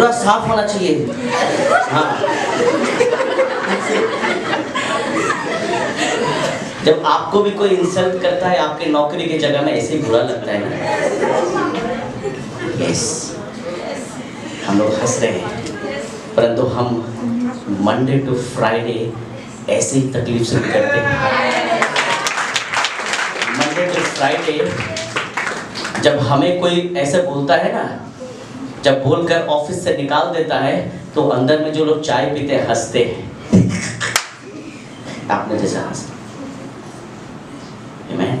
पूरा साफ होना चाहिए। हाँ, जब आपको भी कोई इंसल्ट करता है आपके नौकरी की जगह में, ऐसे ही बुरा लगता है ना। यस, हम लोग हंस रहे हैं, परंतु हम मंडे टू फ्राइडे ऐसे ही तकलीफ से गुजरते हैं। मंडे टू फ्राइडे जब हमें कोई ऐसे बोलता है ना, जब बोलकर ऑफिस से निकाल देता है, तो अंदर में जो लोग चाय पीते हैं हंसते हैं, आपने जैसा हंसा। आमेन।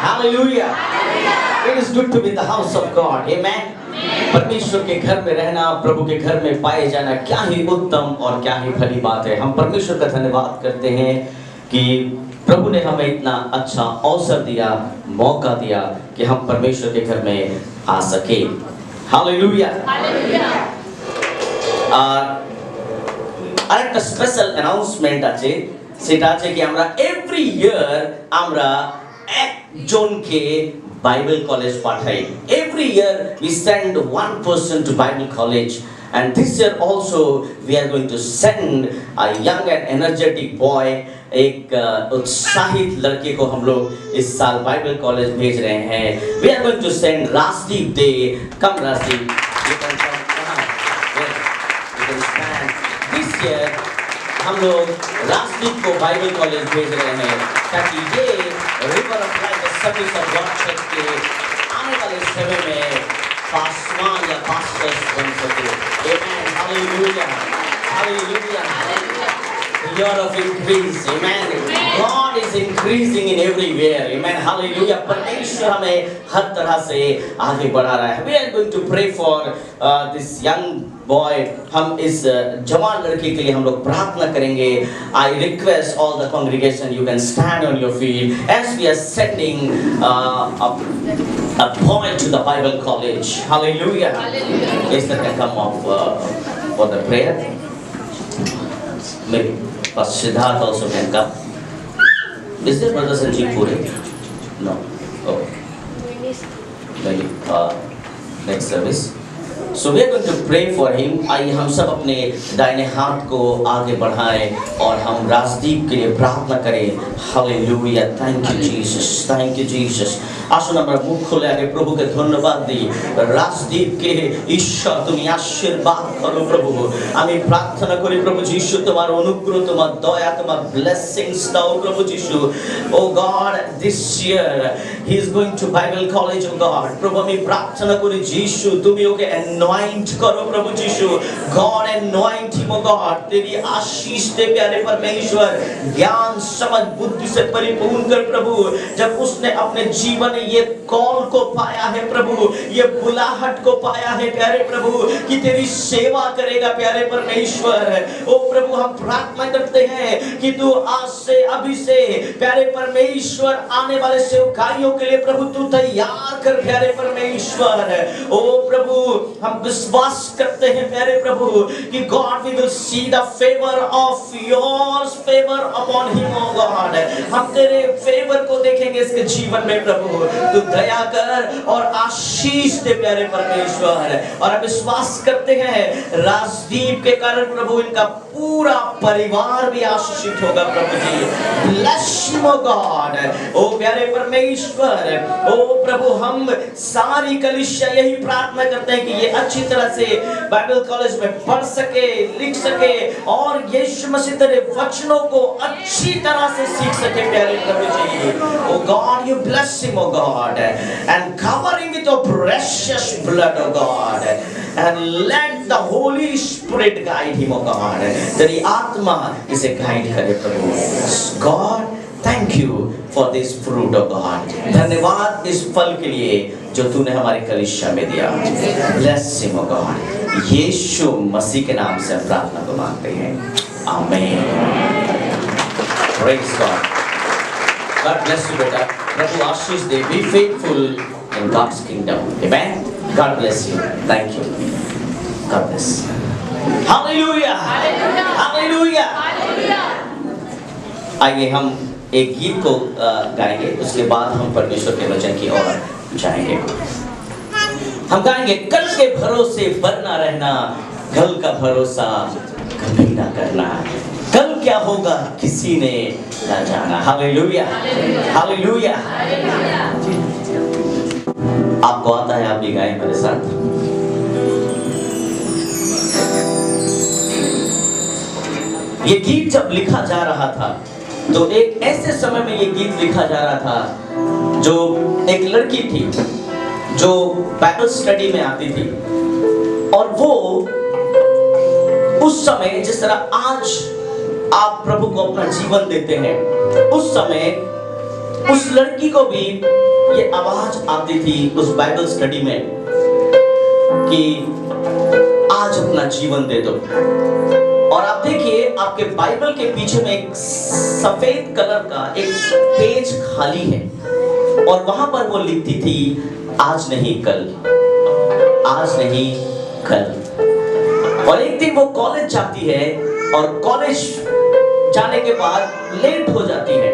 Hallelujah. It is good to be in the house of God. Amen. परमेश्वर के घर में रहना, प्रभु के घर में पाए जाना क्या ही उत्तम और क्या ही भली बात है। हम परमेश्वर का धन्यवाद करते हैं कि प्रभु ने हमें इतना अच्छा अवसर दिया, मौका दिया कि हम परमेश्वर के घर में आ सके। हालेलुया। আর একটা স্পেশাল অ্যানাউন্সমেন্ট আছে, সেটা আছে কি আমরা এভরি ইয়ার আমরা একজনকে বাইবেল কলেজ পাঠাই। Every year we send one person to Bible college, and this year also we are going to send a young and energetic boy, एक उत्साहित लड़के को हम लोग इस साल बाइबल कॉलेज भेज रहे हैं। We are going to send Rajdeep they. Come Rajdeep, you can come, you can stand। This year हम लोग राजदीप को बाइबल कॉलेज भेज रहे हैं ताकि ये river of life service of God church के आने वाले समय में पासवान या पास्टर्स बन सके। Amen. Hallelujah, hallelujah. Year of increase, amen. God is increasing in everywhere, amen. Hallelujah. परमेश्वर हमें हर तरह से आगे बढ़ा रहा है। We are going to pray for this young boy। हम इस जवान लड़के के लिए हम लोग प्रार्थना करेंगे। I request all the congregation, you can stand on your feet as we are sending a boy to the Bible college. Hallelujah. Yes, that can come up for the prayer. Maybe Pastor Siddharth also can come. Is there Brother Sanjeev Puri? No. Okay. Maybe next service. So we are going to pray for him. आइए हम सब अपने दाहिने हाथ को आगे बढ़ाएं और हम राजदीप के लिए प्रार्थना करें। Hallelujah. Thank you Jesus. Thank you Jesus. আসুন আমরা মুখ খুলে আগে প্রভুকে ধন্যবাদ দিই। রাজদীপকে ঈশ্বর তুমি আশীর্বাদ করো প্রভু। আমি প্রার্থনা করি প্রভু যিশু তোমার অনুগ্রহ, তোমার দয়া, তোমার ব্লেসিংস দাও প্রভু যিশু। Oh God, this year he is going to Bible college, oh God। প্রভু আমি প্রার্থনা করি যিশু তুমি ওকে anoint करो प्रभु यीशु। God anoint him, oh God। तेरी आशीष दे प्यारे परमेश्वर, ज्ञान समझ बुद्धि से परिपूर्ण कर प्रभु। जब उसने अपने जीवन में ये कॉल को पाया है प्रभु, ये बुलाहट को पाया है प्यारे प्रभु कि तेरी सेवा करेगा प्यारे परमेश्वर। ओ प्रभु हम प्रार्थना करते हैं कि तू आज से अभी से प्यारे परमेश्वर आने वाले सेवकाइयों के लिए प्रभु तू तैयार कर प्यारे परमेश्वर। ओ प्रभु हम विश्वास करते हैं प्यारे प्रभु कि God we will see the favor of yours favor upon him, oh God। हम तेरे फेवर को देखेंगे इसके जीवन में प्रभु। तू दया कर और आशीष दे प्यारे परमेश्वर। और हम विश्वास करते हैं राजदीप के कारण प्रभु इनका पूरा परिवार भी आशीषित होगा प्रभु जी। Bless him, oh God। ओ प्यारे परमेश्वर, ओ प्रभु हम सारी कलीसिया यही प्रार्थना करते हैं कि ये अच्छी तरह से बाइबल कॉलेज में पढ़ सके, लिख सके और यीशु मसीह तेरे वचनों को अच्छी तरह से सीख सके प्यारे प्रभु जी। Oh God, you bless him, oh God, and covering with your precious blood, oh God, and let the Holy Spirit guide him, oh God। तेरी आत्मा इसे गाइड करे प्रभु। God, thank you for this fruit, oh God। धन्यवाद इस फल के लिए जो तूने हमारे कलीसिया में दिया। Bless him, oh God। यीशु मसीह के नाम से प्रार्थना को मांगते हैं, आमीन। Praise God। God bless you, बेटा। प्रभु आशीष दे। Be faithful in God's kingdom, amen। God bless you। Thank you। God bless। Hallelujah, hallelujah. आइए हम एक गीत को गाएंगे, उसके बाद हम परमेश्वर के वचन की ओर जाएंगे। हम गाएंगे, कल के भरोसे पर ना रहना, कल का भरोसा कभी ना करना, कल क्या होगा किसी ने ना जाना। Hallelujah, hallelujah. आपको आता है, आप भी गाएं मेरे साथ। ये गीत जब लिखा जा रहा था तो एक ऐसे समय में ये गीत लिखा जा रहा था, जो एक लड़की थी जो बाइबल स्टडी में आती थी, और वो उस समय जिस तरह आज आप प्रभु को अपना जीवन देते हैं, उस समय उस लड़की को भी ये आवाज आती थी उस बाइबल स्टडी में कि आज अपना जीवन दे दो। और आप देखिए, आपके बाइबल के पीछे में एक सफेद कलर का एक पेज खाली है, और वहां पर वो लिखती थी, आज नहीं कल, आज नहीं कल। और एक दिन वो कॉलेज जाती है, और कॉलेज जाने के बाद लेट हो जाती है,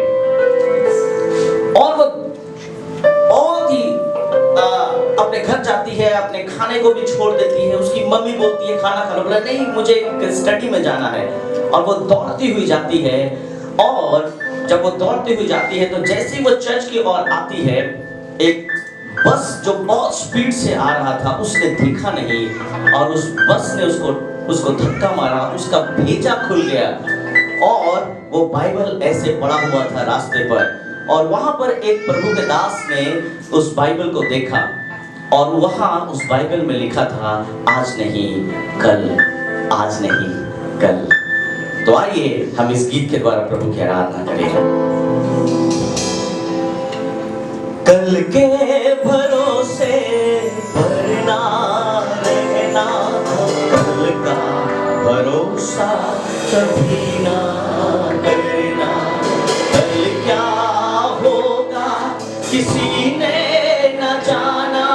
और वो बहुत ही अपने घर जाती है, अपने खाने को भी छोड़ देती है। उसकी मम्मी बोलती है खाना खाना, बोला नहीं मुझे स्टडी में जाना है, और वो दौड़ती हुई जाती है। और जब वो दौड़ती हुई जाती है तो जैसे ही वो चर्च की ओर आती है, एक बस जो बहुत स्पीड से आ रहा था उसने देखा नहीं, और उस बस ने उसको धक्का मारा, उसका भेजा खुल गया, और वो बाइबल ऐसे पड़ा हुआ था रास्ते पर। और वहां पर एक प्रभु के दास ने उस बाइबल को देखा, और वहां उस बाइबल में लिखा था, आज नहीं कल, आज नहीं कल। तो आइए हम इस गीत के द्वारा प्रभु की आराधना करें। कल के भरोसे पर ना रहना, कल का भरोसा कभी ना करना, कल क्या होगा किसी ने न जाना,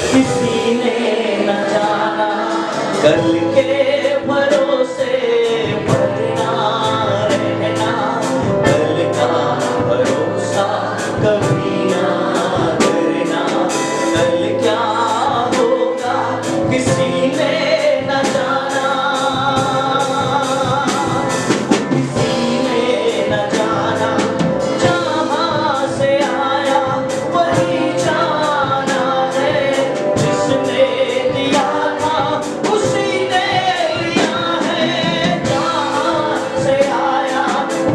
किसी ने न जाना। कल के भरोसे पर ना रहना, कल का भरोसा कभी ना करना, कल क्या होगा किसी ने न जाना, किसी ने न जाना। जहाँ से आया वही जाना है, जिसने दिया था उसी ने लिया है। जहाँ से आया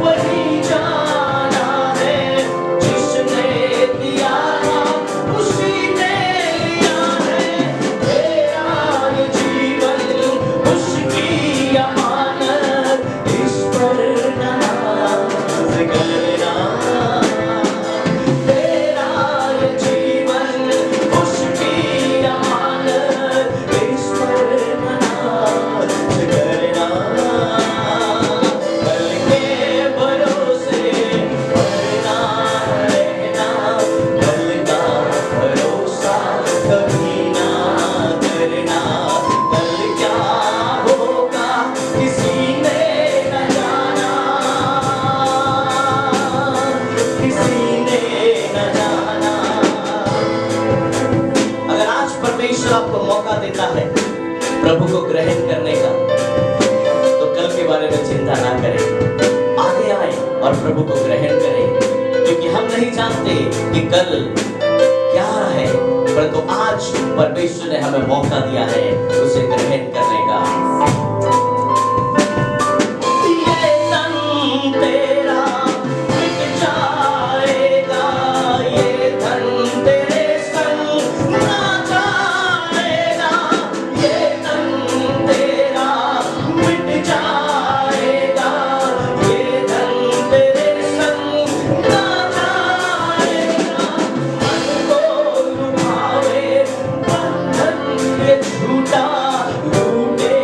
वही जाना है, जिसने दिया था उसी ने लिया है। तेरा ये जीवन उसकी अमानत, इस पर नाज करना। तेरा ये जीवन उसकी अमानत, इस पर नाज करना। कल के भरोसे पर ना रहना, कल का भरोसा कभी ना करना, कल क्या होगा किसी ने न जाना, किसी ने न जाना। अगर आज परमेश्वर आपको मौका देता है प्रभु को ग्रहण करने का, तो कल के बारे में चिंता ना करें, आगे आए और प्रभु को ग्रहण करें, क्योंकि हम नहीं जानते कि कल क्या है, परंतु आज परमेश्वर ने हमें मौका दिया है उसे ग्रहण करने का। ये तन तेरा मिट जाएगा, ये धन तेरे संग ना जाएगा, ये तन तेरा मिट जाएगा, ये धन तेरे संग ना जाएगा। मन को लुभावे बंधन ये झूठा, लूटे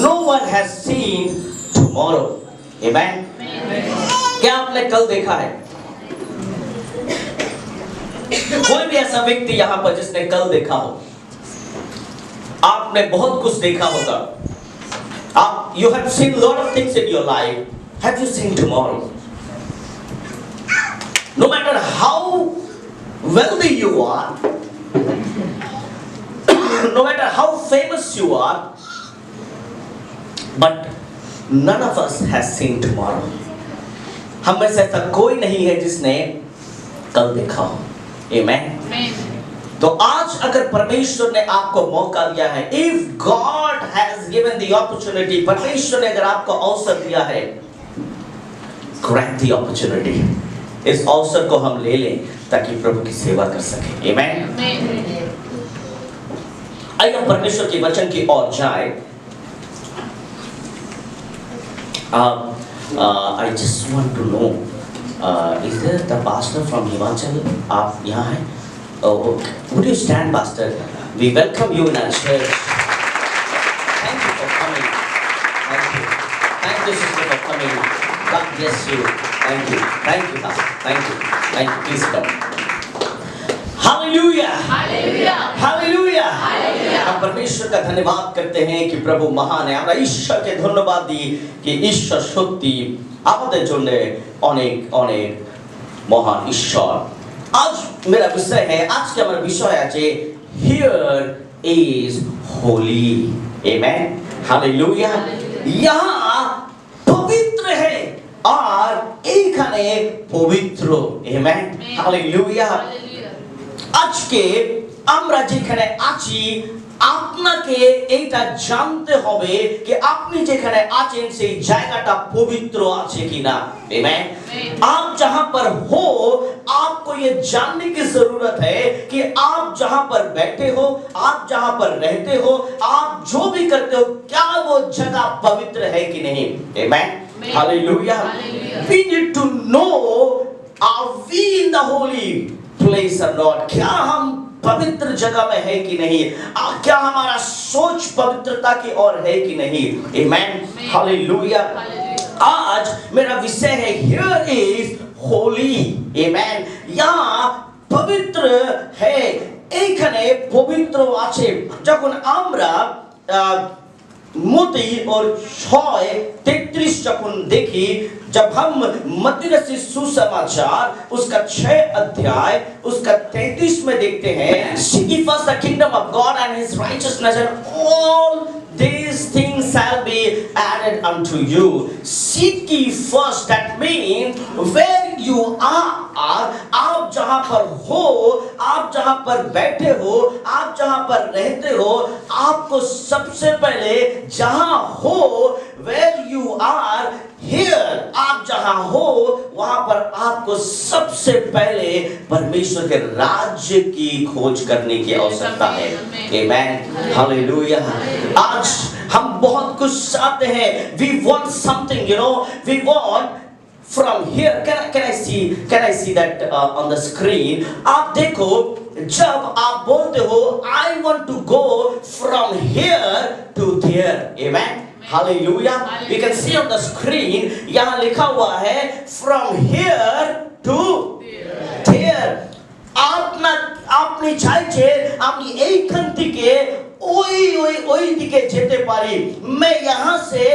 no one has seen tomorrow. Amen. क्या आपने कल देखा है? कोई भी ऐसा व्यक्ति यहां पर जिसने कल देखा हो? आपने बहुत कुछ देखा होगा. You have seen a lot of things in your life. Have you seen tomorrow? No matter how wealthy you are, no matter how famous you are, but none of us has seen tomorrow. हम में से ऐसा कोई नहीं है जिसने कल देखा हो. Amen. तो आज अगर परमेश्वर ने आपको मौका दिया है, if God has given the opportunity, परमेश्वर ने अगर आपको अवसर दिया है, grab the opportunity. इस अवसर को हम ले लें ताकि प्रभु की सेवा कर सके. Amen. आइए हम परमेश्वर के वचन की ओर जाएं. I just want to know, is there the pastor from Himachal? आप यहाँ हैं? Oh, would you stand, pastor? We welcome you in our church. Thank you for coming. Thank you, sister, for coming. God bless you. Thank you, pastor. Thank you. Please come. Hallelujah. Hallelujah. हम परमेश्वर का धन्यवाद करते हैं कि प्रभु महान है. আমরা ঈশ্বরকে ধন্যবাদ দিই कि ঈশ্বর সত্যি আমাদের জন্য অনেক অনেক মহান ঈশ্বর. आज मेरा विषय है, आज का हमारा विषय है Here is holy. Amen. Hallelujah. यहाँ पवित्र है और এখানে পবিত্র. Amen. Hallelujah. আজকে আমরা যেখানে আছি আপনাকে এইটা জানতে হবে कि আপনি যেখানে আছেন সেই জায়গাটা পবিত্র আছে কিনা. Amen. आप जहां पर हो आपको ये जानने की जरूरत है कि आप जहां पर बैठे हो, आप जहां पर रहते हो, आप जो भी करते हो, क्या वो जगह पवित्र है कि नहीं. Amen. Hallelujah. We need to know, are we in the holy place or not? क्या हम पवित्र जगह में है कि नहीं? क्या हमारा सोच पवित्रता की ओर है कि नहीं? Amen. Hallelujah. आज मेरा विषय है Here is holy. Amen. यहाँ पवित्र है, এখানে পবিত্র আছে. যখন আমরা मोती और 6:33 যখন দেখি, जब हम मत्ती रचित सुसमाचार उसका 6 अध्याय उसका 33 में देखते हैं, Seek ye first the kingdom of God and His righteousness, and all these things shall be added unto you. Seek ye first, that means where you are, आप जहां पर हो, आप जहां पर बैठे हो, आप जहां पर रहते हो, आपको सबसे पहले जहां हो, where you are, here, आप जहां हो वहां पर आपको सबसे पहले परमेश्वर के राज्य की खोज करने की आवश्यकता है. Amen. Hallelujah. आज हम बहुत कुछ चाहते हैं. We want something, we want from here. Can I see that on the screen? आप देखो, जब आप बोलते हो I want to go from here to there. Amen. Hallelujah. We can see on the screen, यहाँ लिखा हुआ है from here to there. আপনি চাইছে আমি এইখান থেকে ওই দিকে যেতে পারি. मैं यहाँ से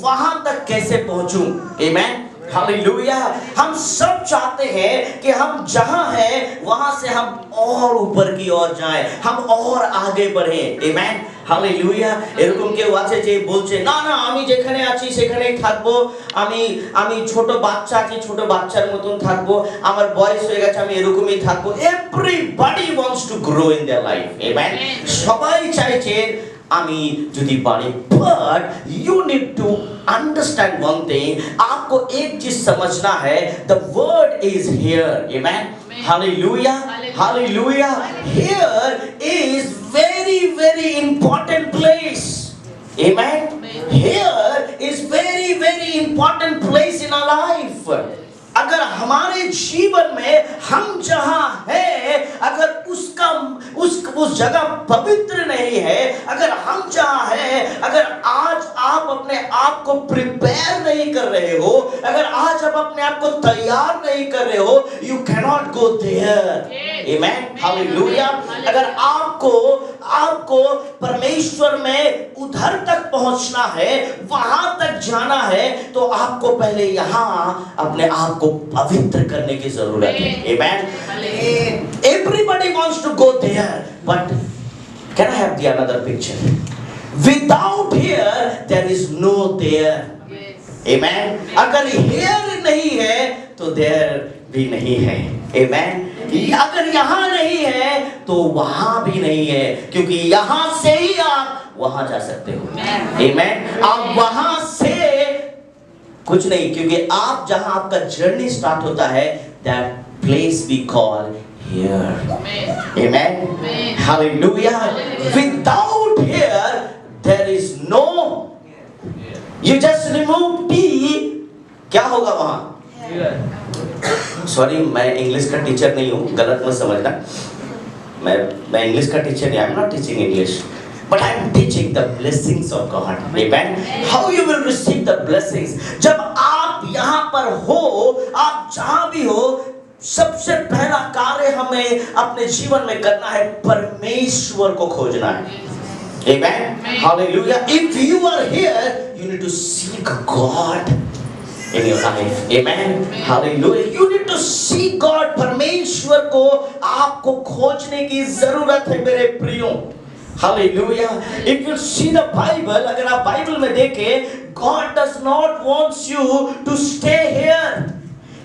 वहां तक कैसे पहुंचूं? Amen. Hallelujah. हम सब चाहते हैं कि हम जहां हैं वहां से हम और ऊपर की ओर जाएं, हम और आगे बढ़ें. Amen. Hallelujah. এরকম কেউ আছে যে বলছে না আমি যেখানে আছি সেখানেই থাকবো, আমি ছোট বাচ্চা আছি ছোট বাচ্চার মতন থাকবো, আমার বয়স হয়ে গেছে আমি এরকমই থাকবো. Everybody wants to grow in their life. Amen. সবাই চাইছে আমি যদি বাড়ি. But you need to understand one thing. आपको एक चीज समझना है. The word is here. Amen. Hallelujah. Hallelujah. Here is very very important place. Amen. Here is very very important place in our life. अगर हमारे जीवन में हम जहां हैं, अगर उस जगह पवित्र नहीं है, अगर हम जहां हैं, अगर आज आप अपने आप को प्रिपेयर नहीं कर रहे हो, अगर आज आप अपने आप को तैयार नहीं कर रहे हो, you cannot go there. Amen, hallelujah. अगर आपको परमेश्वर में उधर तक पहुंचना है, वहां तक जाना है, तो आपको पहले यहां अपने आप को पवित्र करने की जरूरत है। आमेन। Everybody wants to go there, but can I have the another picture? Without here, there is no there. Amen. अगर here नहीं है, तो there भी नहीं है। Amen. अगर यहाँ नहीं है, तो वहां भी नहीं है, क्योंकि यहाँ से ही आप वहां जा सकते हो। Amen. आप वहां से कुछ नहीं, क्योंकि आप जहां आपका जर्नी स्टार्ट होता है, that place we call here. Amen. Hallelujah. Without here, there is no. You just remove T, क्या होगा वहां? सॉरी, मैं इंग्लिश का टीचर नहीं हूँ, गलत मत समझना। मैं इंग्लिश का टीचर नहीं, I am not teaching English, but I am teaching the blessings of God. Amen. How you will receive the blessings? जब आप यहाँ पर हो, आप जहाँ भी हो, सबसे पहला कार्य हमें अपने जीवन में करना है, परमेश्वर को खोजना है। Amen. Hallelujah. If you are here, you need to seek God in your life. Amen. Hallelujah. You need to seek God. परमेश्वर को आपको खोजने की जरूरत है मेरे प्रियो। Hallelujah. If you see the Bible, अगर आप बाइबल में देखें, God does not want you to stay here.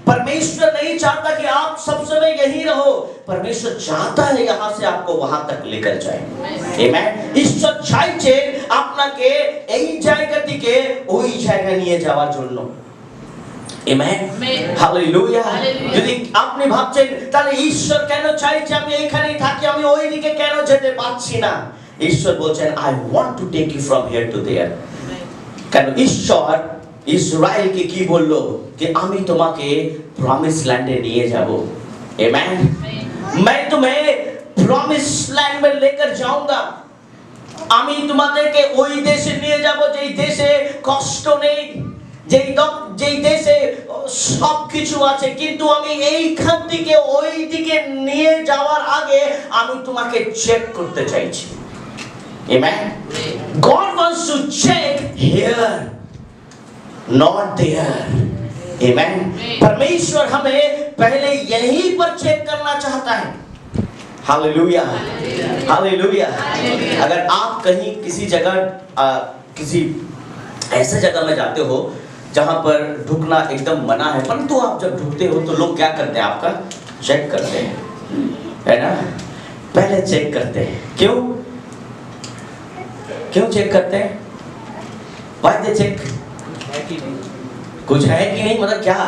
परमेश्वर नहीं चाहता कि आप सब समय यहीं रहो। परमेश्वर चाहता है यहाँ से आपको वहां तक लेकर जाए। आमेन। इस सच्चाई से আপনাকে এই জায়গা থেকে ওই জায়গা নিয়ে যাওয়ার জন্য। আমেন। হালেলুয়া। যদি আপনি ভাবছেন তাহলে ঈশ্বর কেন চাইছে আমি এইখানেই থাকি, আমি ওই দিকে কেন যেতে পারছি না, ঈশ্বর বলছেন I want to take you from here to there। কেন ঈশ্বর ইসরায়েলকে কি বললো कि আমি তোমাকে প্রমিস ল্যান্ডে নিয়ে যাব। आमेन। मैं तुम्हें প্রমিস ল্যান্ড में लेकर जाऊंगा। আমি তোমাদেরকে ওই দেশে নিয়ে যাব যেই দেশে কষ্ট নেই, যেই দেশে সবকিছু আছে, কিন্তু আমি এইখান থেকে ওই দিকে নিয়ে যাওয়ার আগে আমি তোমাকে চেক করতে চাইছি। आमेन। God wants to check here, not there। आमेन। परमेश्वर हमें पहले यहीं पर चेक करना चाहता है। Hallelujah, hallelujah. अगर आप कहीं किसी जगह किसी ऐसे जगह में जाते हो जहां पर ढुकना एकदम मना है, परंतु आप जब ढुकते हो तो लोग क्या करते हैं? आपका चेक करते हैं, है ना? पहले चेक करते हैं। क्यों चेक करते हैं? Why they check? कुछ है कि नहीं, मतलब क्या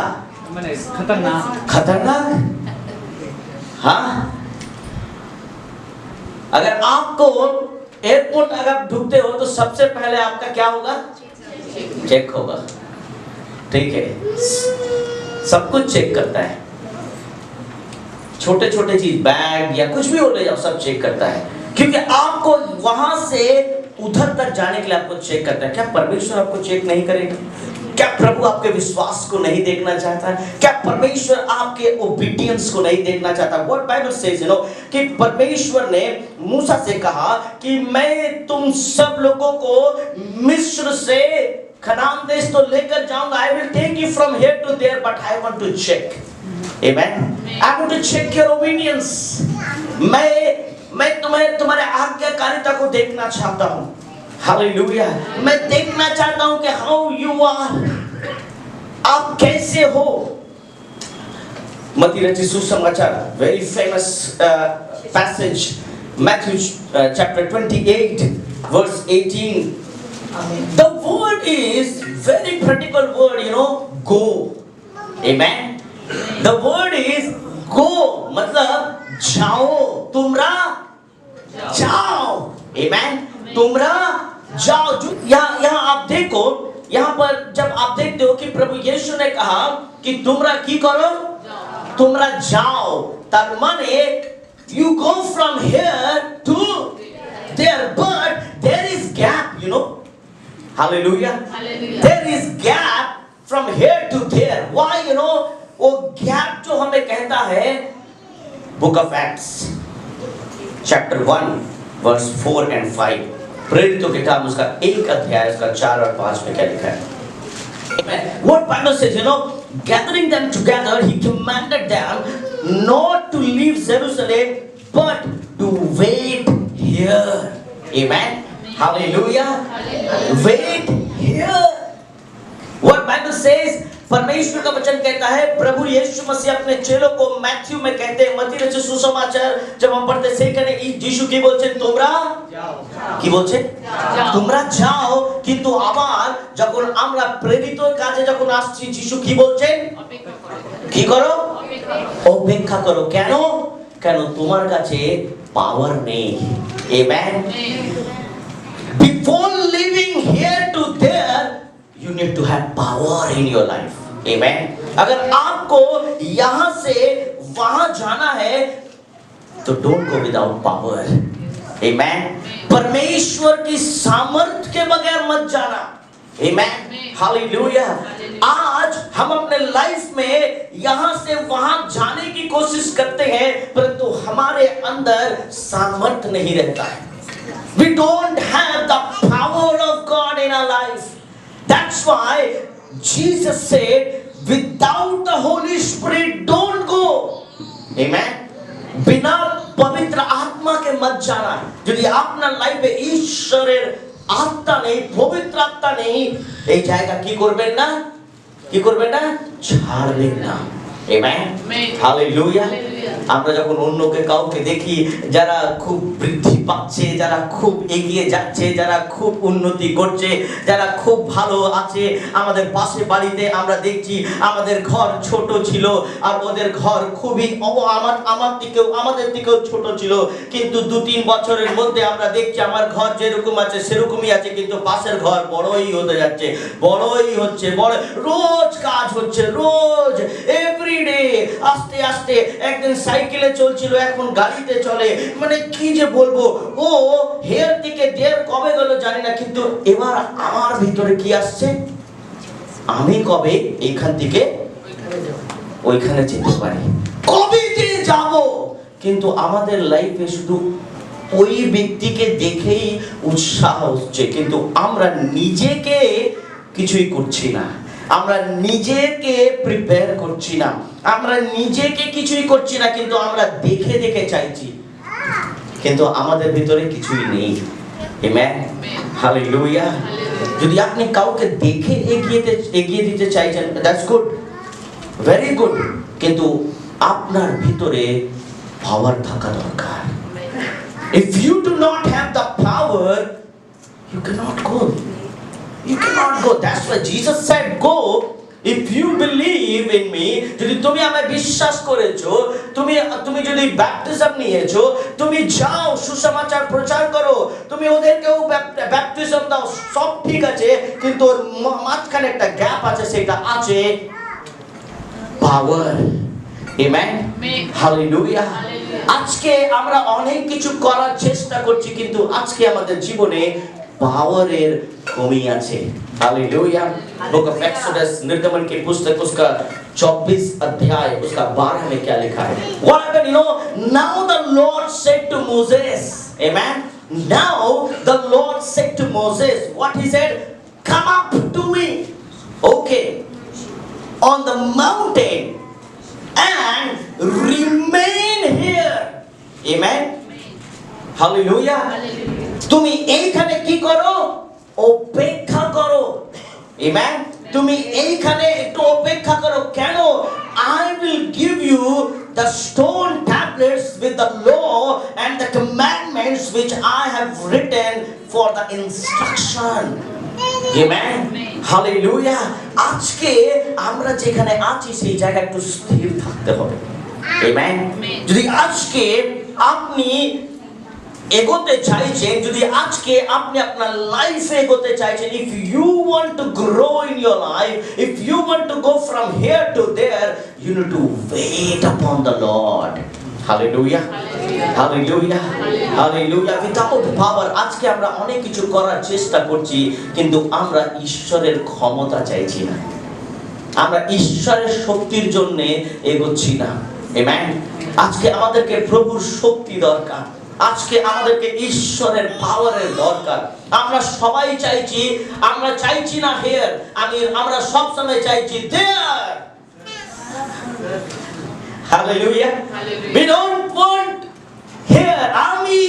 खतरनाक। हाँ, अगर आपको एयरपोर्ट अगर ढुकते हो तो सबसे पहले आपका क्या होगा? चेक होगा। ठीक है, सब कुछ चेक करता है, छोटे छोटे चीज, बैग या कुछ भी हो ले जाओ, सब चेक करता है, क्योंकि आपको वहां से उधर तक जाने के लिए आपको चेक करता है। क्या परमेश्वर आपको चेक नहीं करेगा? क्या प्रभु आपके विश्वास को नहीं देखना चाहता है? क्या परमेश्वर आपके ओबीडियंस को नहीं देखना चाहता? What Bible says, you know, कि परमेश्वर ने मूसा से कहा कि मैं तुम सब लोगों को मिस्र से कनान देश तो लेकर जाऊंगा। I will take you from here to there, but I want to check। Amen। I want to check your obedience। मैं तुम्हारे आज्ञाकारिता को देखना चाहता हूँ। हालेलुया। मैं देखना चाहता हूँ कि हाउ यू आर, आप कैसे हो। मत्ती रचित सुसमाचार, very famous passage, Matthew chapter 28 verse 18। The word is very practical word, you know, go। Amen। The word is go, मतलब जाओ, तुमरा जाओ। Amen। तुमरा जाओ। यहाँ आप देखो, यहाँ पर जब आप देखते हो कि प्रभु यीशु ने कहा कि तुमरा की करो, तुमरा जाओ, तब माने you go from here to Hallelujah. There is gap from here to there. Why? वो gap जो हमें कहता है, Book of Acts, chapter 1, verse 4 and 5. प्रेरितों के काम उसका 1 अध्याय उसका 4 और 5 में क्या लिखा है? What Bible says, gathering them together, he commanded them not to leave Jerusalem, but to wait here. Amen. Hallelujah. Wait here. What Bible says, परमेश्वर का वचन कहता है, प्रभु यीशु मसीह अपने चेलों को मैथ्यू में कहते हैं, मत्ती रचित सुसमाचार जब हम पढ़ते সেখানে যিশু কি বলছেন? তোমরা কি বলছেন? তোমরা যাও। কিন্তু আবার যখন আমরা প্রেরিতর কাজে যখন আসছি, যিশু কি বলছেন? কি করো? অপেক্ষা করো। কেন? কেন তোমার কাছে পাওয়ার নেই। Amen. Before leaving here to there, you need to have power in your life. Amen. अगर आपको यहाँ से वहाँ जाना है, तो don't go without power. Amen. परमेश्वर की सामर्थ के बगैर मत जाना। Amen. Hallelujah. आज हम अपने लाइफ में यहाँ से वहाँ जाने की कोशिश करते हैं, परंतु हमारे अंदर सामर्थ नहीं रहता है। We don't have the power of God in our life. That's why Jesus said, without the Holy Spirit, don't go. Amen. बिना पवित्र आत्मा के मत जाना। यदि आपना लाइफ में ईश्वरेर आत्मा नहीं, पवित्र आत्मा नहीं, এই জায়গা কি করবেন না? কি করবেন না? ছাড়বেন না। Amen. Hallelujah. আমরা যখন অন্যকে কাউকে দেখি যারা খুব বৃদ্ধি পাচ্ছে, যারা খুব এগিয়ে যাচ্ছে, যারা খুব উন্নতি করছে, যারা খুব ভালো আছে, আমাদের পাশে বাড়িতে আমরা দেখছি আমাদের ঘর ছোট ছিল আর ওদের ঘর খুবই আমাদের থেকেও ছোট ছিল, কিন্তু 2-3 বছরের মধ্যে আমরা দেখছি আমার ঘর যেরকম আছে সেরকমই আছে, কিন্তু পাশের ঘর বড়ই হতে যাচ্ছে, বড়ই হচ্ছে, বড় রোজ কাজ হচ্ছে, রোজ এভরিডে। আস্তে আস্তে একদিন সাইকেলে চলছিল, এখন গাড়িতে চলে। মানে কি যে বলবো, ও হেয়ার থেকে দেড় কবে গেল জানি না, কিন্তু এবার আমার ভিতরে কি আসছে, আমি কবে এইখান থেকে ওইখানে যেতে পারি, কবে যে যাব। কিন্তু আমাদের লাইফে শুধু ওই ব্যক্তিকে দেখেই উৎসাহ হচ্ছে, কিন্তু আমরা নিজেকে কিছুই করছি না, আমরা নিজেকে প্রিপেয়ার করছি না, আমরা নিজেকে কিছুই করছি না, কিন্তু আমরা দেখে দেখে চাইছি, কিন্তু আমাদের ভিতরে কিছুই নেই। আমেন। হালেলুয়া। যদি আপনি কাউকে দেখে এগিয়ে দিতে চাইছেন, দ্যাটস গুড, ভেরি গুড, কিন্তু আপনার ভিতরে পাওয়ার থাকা দরকার। If you do not have the power, you cannot go. You cannot go. That's why Jesus said, go. If you believe in me, যদি তুমি আমায় বিশ্বাস করেছো, তুমি যদি ব্যাপটিজম নিয়েছো, তুমি যাও সুসমাচার প্রচার করো, তুমি ওদেরকেও ব্যাপটিজম দাও, সব ঠিক আছে, কিন্তু ওর মাঝখানে একটা গ্যাপ আছে, সেটা আছে পাওয়ার। আমেন। হালেলুয়া। আজকে আমরা অনেক কিছু করার চেষ্টা করছি, কিন্তু আজকে আমাদের জীবনে पावरेर कमी আছে। हालेलुया। बुक ऑफ एक्सोडस, निर्गमन के पुस्तक उसका 24 अध्याय उसका 12 में क्या लिखा है? What happened? Now the Lord said to Moses, amen. Now the Lord said to Moses, what he said? Come up to me, okay, on the mountain and remain here. Amen. Hallelujah. তুমি এইখানে কি করো? অপেক্ষা করো। Amen. তুমি এইখানে একটু অপেক্ষা করো। কেন? I will give you the stone tablets with the law and the commandments which I have written for the instruction. Amen. Hallelujah. আজকে আমরা যেখানে আছি সেই জায়গায় একটু স্থির থাকতে হবে। Amen. যদি আজকে আপনি এগোতে চাইছেন, যদি আজকে আপনি আপনার লাইফে এগোতে চাইছেন, if you want to grow in your life, if you want to go from here to there, you need to wait upon the Lord. Hallelujah, hallelujah, hallelujah. Without power আজকে আমরা অনেক কিছু করার চেষ্টা করছি, কিন্তু আমরা ঈশ্বরের ক্ষমতা চাইছি না, আমরা ঈশ্বরের শক্তির জন্য এগোচ্ছি না। আমেন। আজকে আমাদেরকে প্রভুর শক্তি দরকার, আজকে আমাদেরকে ঈশ্বরের পাওয়ারের দরকার। আমরা সবাই চাইছি, আমরা চাইছি না হিয়ার, আমরা সব সময় চাইছি দেয়ার। Hallelujah. We don't want here, আমি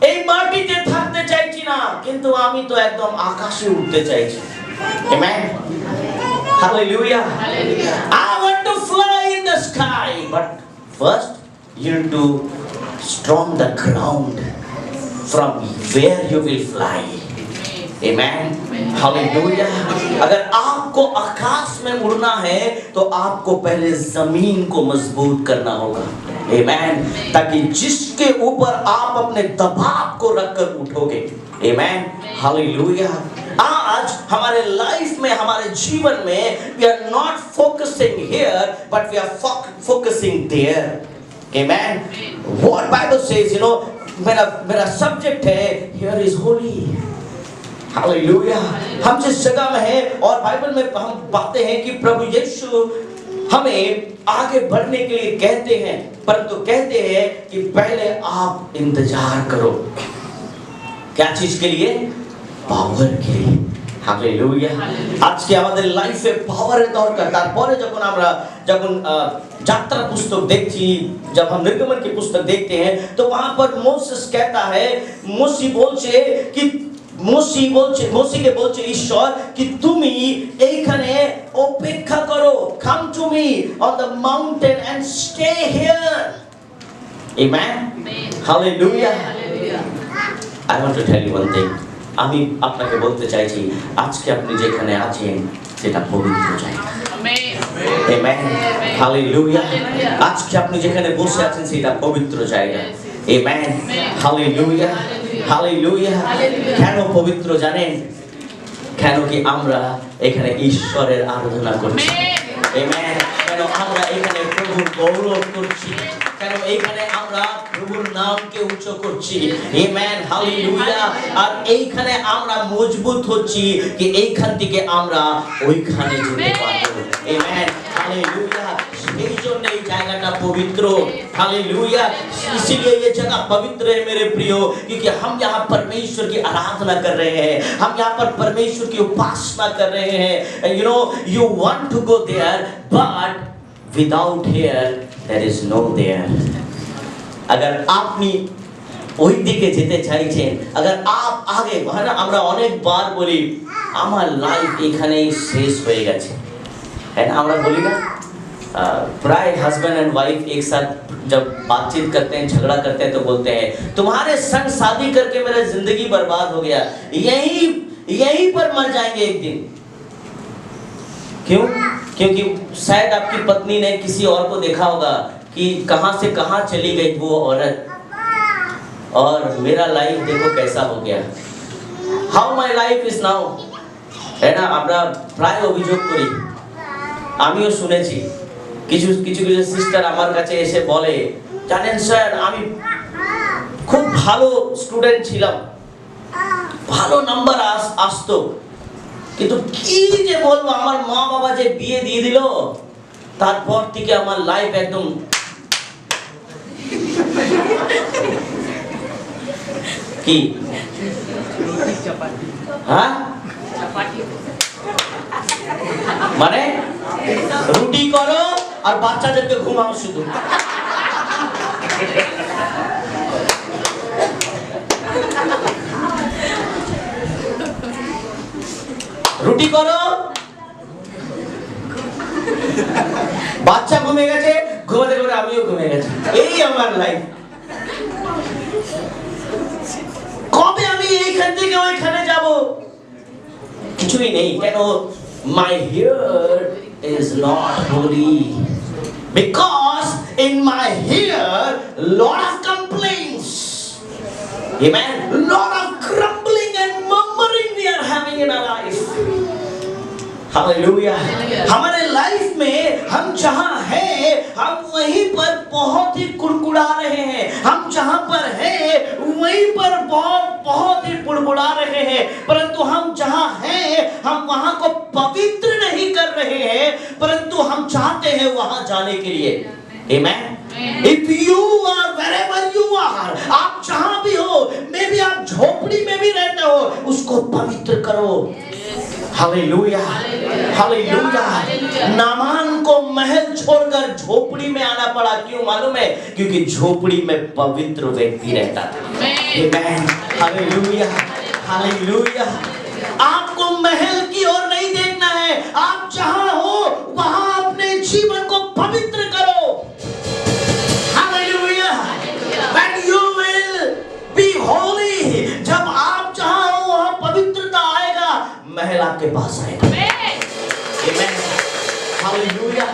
এই মাটিতে থাকতে চাইছি না, কিন্তু আমি তো একদম আকাশে উঠতে চাইছি। Amen. Hallelujah. I want to fly in the sky, but first you need to strong the ground from where you will fly. Amen. Hallelujah. अगर आपको आकाश में उड़ना है तो आपको पहले जमीन को मजबूत करना होगा। Amen. ताकि जिसके ऊपर आप अपने दबाव को रखकर उठोगे। Amen. Hallelujah. आज हमारे लाइफ में, हमारे जीवन में we are not focusing here but we are focusing there. Amen. What Bible says, you know, मेरा सब्जेक्ट है here is holy. Hallelujah. हम जिस जगह में हैं और बाइबल में हम पाते हैं कि प्रभु यीशु हमें आगे बढ़ने के लिए कहते हैं, परंतु कहते हैं कि पहले आप इंतजार करो। क्या चीज के लिए? পাওয়ার के लिए। হালেলুয়া। আজকে আমাদের লাইফে পাওয়ারের দরকার। তারপরে যখন যাত্রা পুস্তক দেখছি, जब हम निर्गमन की पुस्तक देखते हैं तो वहां पर मोसेस कहता है, মোসেকে বলছে ঈশ্বর কি তুমি এইখানে অপেক্ষা করো, come to me on the mountain and stay here. Amen. Hallelujah. I want to tell you one thing. আমি আপনাকে বলতে চাইছি আজকে আপনি যেখানে আছেন সেটা পবিত্র জায়গা। আমেন। হালেলুয়া। আজকে আপনি যেখানে বসে আছেন সেটা পবিত্র জায়গা। আমেন। Hallelujah, hallelujah. কেন পবিত্র জানেন? কেন কি আমরা এখানে ঈশ্বরের আরাধনা করছি। আমেন। কেন আমরা এখানে প্রভুর গৌরব করছি, কেন এইখানে আমরা প্রভুর নামকে উচ্চ করছি। আমেন। হালেলুয়া। আর এইখানে আমরা মজবুত হচ্ছি কি এইখান থেকে আমরা ওইখানে যেতে পারবো। আমেন। हालेलुया। এই জন্য এই জায়গাটা পবিত্র। हालेलुया। इसीलिए ये जगह पवित्र है मेरे प्रियो, क्योंकि हम यहाँ परमेश्वर की आराधना कर रहे हैं, हम यहाँ पर परमेश्वर की उपासना कर रहे हैं। You know, you want to go there, but without here there is no there. अगर আপনি ওই দিকে যেতে চাইছেন, अगर आप आगे, আমরা অনেকবার বলি আমার লাইফ এখানেই শেষ হয়ে গেছে, है ना? আমরা বলি না, प्राय हस्बैंड एंड वाइफ एक साथ जब बातचीत करते हैं, झगड़ा करते हैं तो बोलते हैं तुम्हारे संग शादी करके मेरा जिंदगी बर्बाद हो गया, यहीं पर मर जाएंगे एक दिन। क्यों? क्योंकि शायद आपकी पत्नी ने किसी और को देखा होगा कि कहां से कहां चली गई वो औरत, और मेरा लाइफ देखो कैसा हो गया, how my life is now, है ना? আমরা প্রায় অভিযোগ করি, আমিও শুনেছি কিছু কিছু সিস্টার আমার কাছে এসে বলে, জানেন স্যার আমি খুব ভালো স্টুডেন্ট ছিলাম, ভালো নাম্বার আসতো, কিন্তু কি যে বলবো আমার মা বাবা যে বিয়ে দিয়ে দিল, তারপর থেকে আমার লাইফ একদম কি হ্যাঁ মানে রুটি করো আর বাচ্চাদেরকে ঘুমাও শুধু। রুটি করো, বাচ্চা ঘুমিয়ে গেছে, ঘুমাতে ঘুমাতে আমিও ঘুমিয়ে গেছি, এই আমার লাইফ। কবে আমি এইখান থেকে ওইখানে যাব? কিছুই নেই। কেন? My hair is not holy, because in my hair lot of complaints, amen, lot of grumbling and murmuring we are having in our life. Hallelujah. हमारे लाइफ में हम जहां हैं हम वहीं पर बहुत ही कुड़कुड़ा रहे हैं। हम जहां पर हैं वहीं पर बहुत ही कुड़कुड़ा रहे हैं, परंतु हम जहां हैं हम वहां को पवित्र नहीं कर रहे हैं, परंतु हम चाहते हैं वहां जाने के लिए। Amen. If you are wherever you are, आप जहां भी हो, मे भी आप झोपड़ी में भी रहते हो, उसको पवित्र करो। Hallelujah, hallelujah. नामान को महल छोड़कर झोपड़ी में आना पड़ा, क्यों मालूम है? क्योंकि झोपड़ी में पवित्र व्यक्ति रहता था। Amen, hallelujah, hallelujah. आपको महल की ओर नहीं देखना है, आप जहां हो वहां अपने जीवन को पवित्र करो। Hallelujah. When you will be holy, जब आप जहां हो वहां पवित्रता आएगा, महल आपके पास आएगा। आमेन, हालेलुया,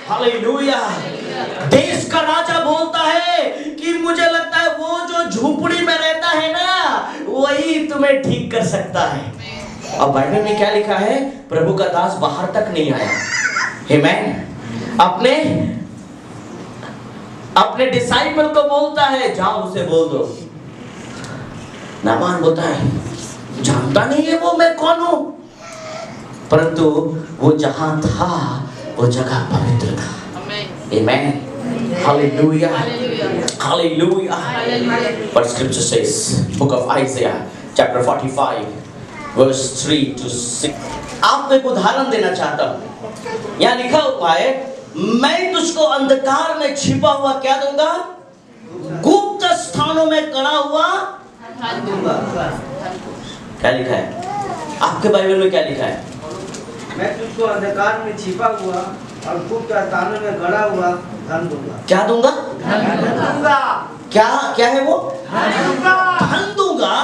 हालेलुया। देश का राजा बोलता है कि मुझे लगता है वो जो झोपड़ी में रहता है ना, वही तुम्हें ठीक कर सकता है। अब बाइबल में क्या लिखा है? प्रभु का दास बाहर तक नहीं आया। आमेन। अपने डिसाइपल को बोलता है जाओ उसे बोल दो। नामान बोलता है जानता नहीं है वो मैं कौन हूं, परंतु वो जहां था वो जगह पवित्र था। Amen, hallelujah, hallelujah. But scripture says, book of Isaiah chapter 45 verse 3 to 6। आपको एक उदाहरण देना चाहता हूं। यहां लिखा हुआ है मैं तुझको अंधकार में छिपा हुआ क्या दूंगा? गुप्त स्थानों में कड़ा हुआ धन दूंगा। क्या लिखा है आपके बाइबल में? क्या लिखा है? मैं तुझको अंधकार में छिपा हुआ और गुप्त स्थानों में गड़ा हुआ धन दूंगा। क्या दूंगा? धन दूंगा। क्या है वो? धन दूंगा। धन दूंगा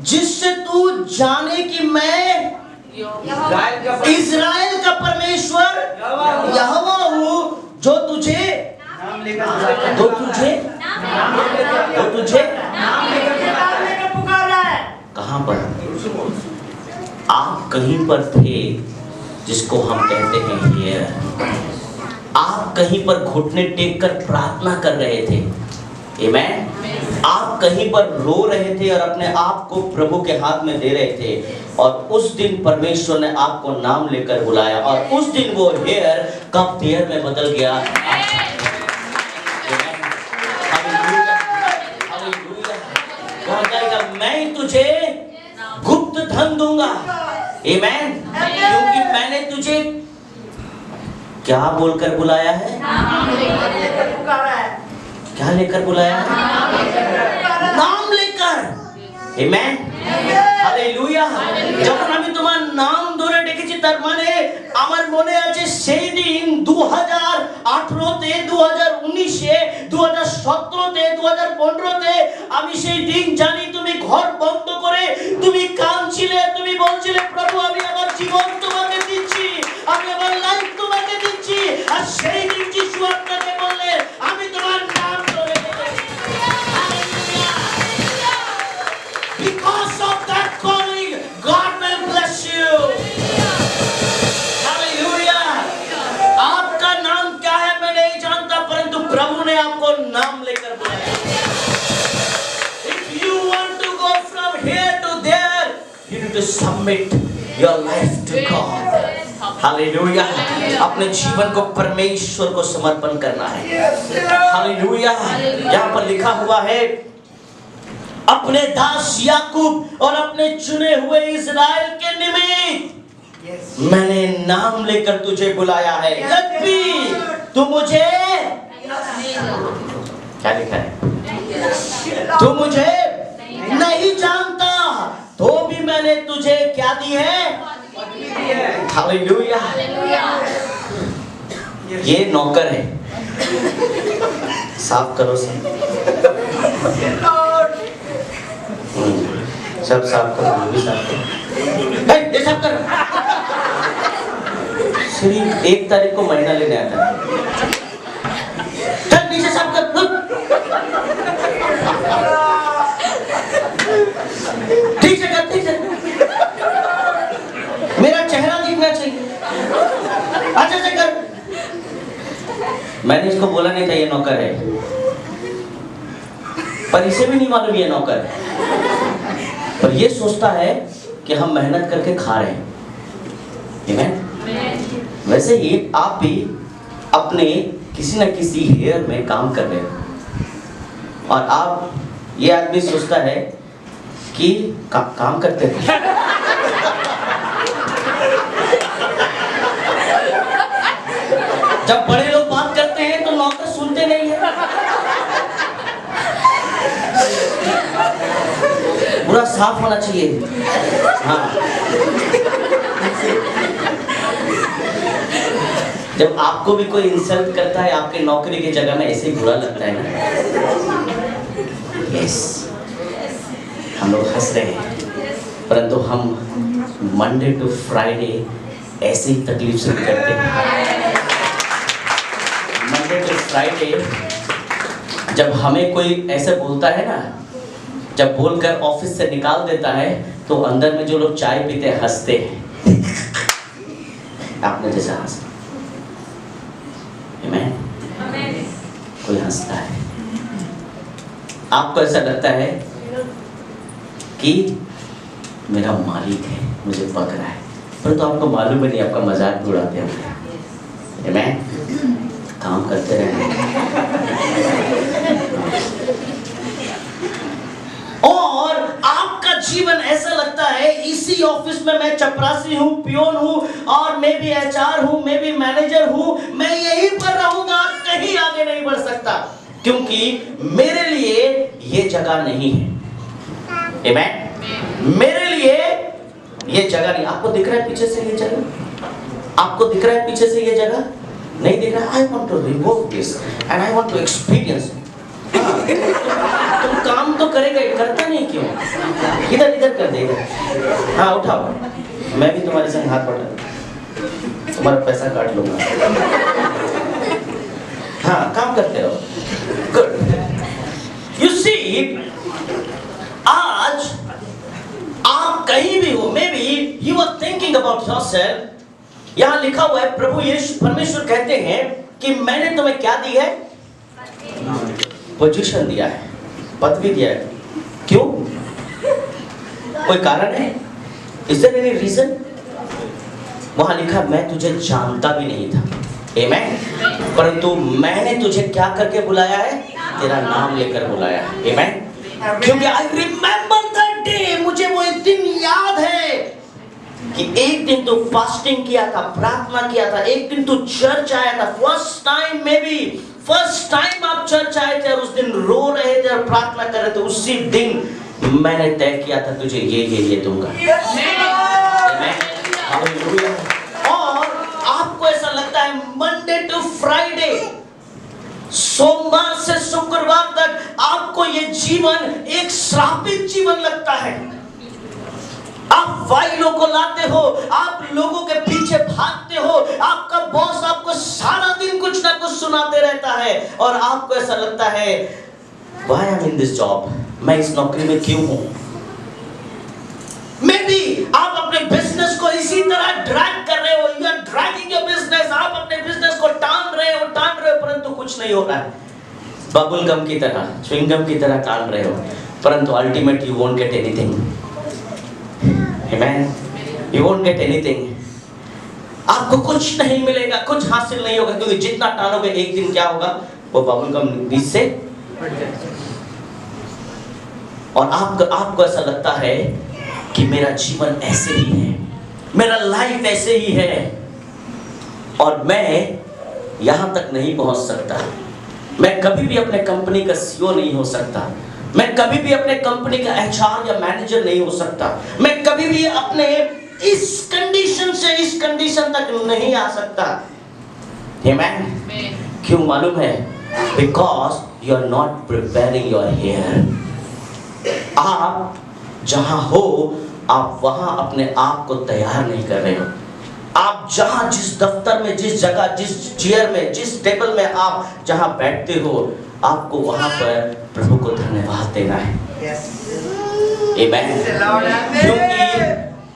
जिससे तू जाने कि मैं इज़राइल का परमेश्वर यहोवा हूँ, जो तुझे पुकारा है। कहां पर? आप कहीं पर थे जिसको हम कहते हैं हियर। आप कहीं पर घुटने टेक कर प्रार्थना कर रहे थे। आमेन। आप कहीं पर रो रहे थे और अपने आप को प्रभु के हाथ में दे रहे थे, और उस दिन परमेश्वर ने आपको नाम लेकर बुलाया, और उस दिन वो हेयर कब देयर में बदल गया। मैं तुझे गुप्त धन दूंगा। आमेन। क्योंकि मैंने तुझे क्या बोलकर बुलाया है? क्या लेकर बुलाया है? नाम लेकर। आमेन, हालेलुया। যখন আমি তোমার নাম ধরে ডেকেছি, তার মানে আমার মনে আছে সেই দিন 2018 তে, 2019 এ, 2017 তে, 2015 তে আমি সেই দিন জানি তুমি ঘর বন্ধ করে তুমি কাঁদছিলে, তুমি বলছিলে প্রভু আমি আমার জীবন তোমাকে দিচ্ছি, আমি আমার লাইফ তোমাকে দিচ্ছি। আর সেই দিন যিশু আপনাকে বললেন আমি তোমার নাম ধরে ডেকেছি। Because of that calling, God will bless you. Hallelujah. आपका नाम क्या है मैं नहीं जानता, परंतु प्रभु ने आपको नाम लेकर बुलाया। If you want to go from here to there, you need to submit your life to God. Hallelujah. अपने जीवन को परमेश्वर को समर्पण करना है। Hallelujah. यहाँ पर लिखा हुआ है अपने दास याकूब और अपने चुने हुए इज़राइल के निमित्त मैंने नाम लेकर तुझे बुलाया है। यद्यपि तू मुझे, क्या लिखा है? तू मुझे नहीं जानता, तो भी मैंने तुझे क्या दी है? हालेलुया। ये नौकर है, साफ करो सब, सब साफ करो, ये भी साफ करो, ये साफ करो। सिर्फ 1 तारीख को महीना लेने आता है। चल नीचे साफ कर। ठीक से कर, ठीक से। मेरा चेहरा दिखना चाहिए। अच्छा से कर। मैंने इसको बोला नहीं था ये नौकर है, पर इसे भी नहीं मालूम ये नौकर है, पर ये सोचता है कि हम मेहनत करके खा रहे हैं। आमीन। वैसे ही आप भी अपने किसी न किसी हेयर में काम कर रहे हो, और आप ये आदमी सोचता है कि काम करते हैं। जब बड़े लोग बात करते हैं तो नौकर सुनते नहीं है, पूरा साफ होना चाहिए। हाँ, जब आपको भी कोई इंसल्ट करता है आपके नौकरी की जगह में, ऐसे ही बुरा लगता है ना। यस, हम लोग हंस रहे हैं, परंतु हम मंडे टू फ्राइडे ऐसे ही तकलीफ से करते हैं। मंडे टू फ्राइडे जब हमें कोई ऐसे बोलता है ना, जब बोलकर ऑफिस से निकाल देता है, तो अंदर में जो लोग चाय पीते हैं हंसते हैं। आपने जैसा हंसा, कोई हंसता है। आपको ऐसा लगता है कि मेरा मालिक है, मुझे पक रहा है, पर तो आपको मालूम ही नहीं, आपका मजाक भी उड़ाते हैं। मैं काम करते रहे। और आपका जीवन ऐसा लगता है इसी ऑफिस में मैं चपरासी हूँ, पियोन हूँ, और मैं भी एचआर हूँ, मैं भी मैनेजर हूँ, मैं यहीं पर रहूंगा, कहीं आगे नहीं बढ़ सकता, क्योंकि मेरे लिए ये जगह नहीं है। आमीन। मेरे लिए ये जगह नहीं। आपको दिख रहा है पीछे से ये जगह? आपको दिख रहा है पीछे से ये जगह? नहीं दिख रहा? I want to remove this and I want to experience. तुम काम तो करेगा, करता नहीं क्यों? इधर इधर कर देगा। हाँ उठाओ, मैं भी तुम्हारे संग हाथ बढ़ा, तुम्हारा पैसा काट लूंगा। हाँ काम करते रहो। गुड। यू सी, आज आप कहीं भी हो, maybe you are thinking about yourself. यहां लिखा हुआ है, प्रभु यीशु परमेश्वर कहते हैं कि मैंने तुम्हें क्या दी है? पोजीशन दिया है, पदवी दिया है। क्यों? कोई कारण है? Is there any reason? वहां लिखा, मैं तुझे जानता भी नहीं था, आमीन, परंतु मैंने तुझे क्या करके बुलाया है? तेरा नाम लेकर बुलाया है। आमीन। क्योंकि आई रिमेंबर दैट डे, मुझे वो एक दिन याद है कि एक दिन तो फास्टिंग किया था, प्रार्थना किया था, एक दिन तो चर्च आया था, first time, may be first time आप चर्च आए थे और उस दिन रो रहे थे और प्रार्थना कर रहे थे। उसी दिन मैंने तय किया था तुझे ये दूंगा। और आपको ऐसा लगता है मंडे टू फ्राइडे, सोमवार से शुक्रवार तक आपको ये जीवन एक श्रापित जीवन लगता है। आप फाइलों को लाते हो, आप लोगों के पीछे भागते हो, आपका बॉस आपको सारा दिन कुछ ना कुछ सुनाते रहता है, और आपको ऐसा लगता है why I'm in this job, मैं इस नौकरी में क्यों हूं? मे बी आप अपने बिजनेस को इसी तरह ड्रैग कर रहे हो, you are dragging your business, आप अपने बिजनेस को टान रहे हो, परंतु कुछ नहीं हो रहा है। बबल गम की तरह, च्युइंगम की तरह टान रहे हो, परंतु ultimate you won't get anything. Amen. You won't get anything. आपको कुछ नहीं मिलेगा, कुछ हासिल नहीं होगा, क्योंकि जितना टानोगे एक दिन क्या होगा, वो बबल गम बीच से और आपको ऐसा लगता है कि मेरा जीवन ऐसे ही है, मेरा लाइफ ऐसे ही है, और मैं यहां तक नहीं पहुंच सकता, मैं कभी भी अपने कंपनी का सीईओ नहीं हो सकता, मैं कभी भी अपने कंपनी का एचआर या मैनेजर नहीं हो सकता, मैं कभी भी अपने इस कंडीशन से इस कंडीशन तक नहीं आ सकता। आमीन। क्यों मालूम है? Because you are not preparing your hair. आप जहां हो, आप वहां अपने आप को तैयार नहीं कर रहे हो। आप जहां, जिस दफ्तर में, जिस जगह, जिस चेयर में, जिस टेबल में आप जहां बैठते हो, आपको वहां पर प्रभु को धन्यवाद देना है। आमीन। क्योंकि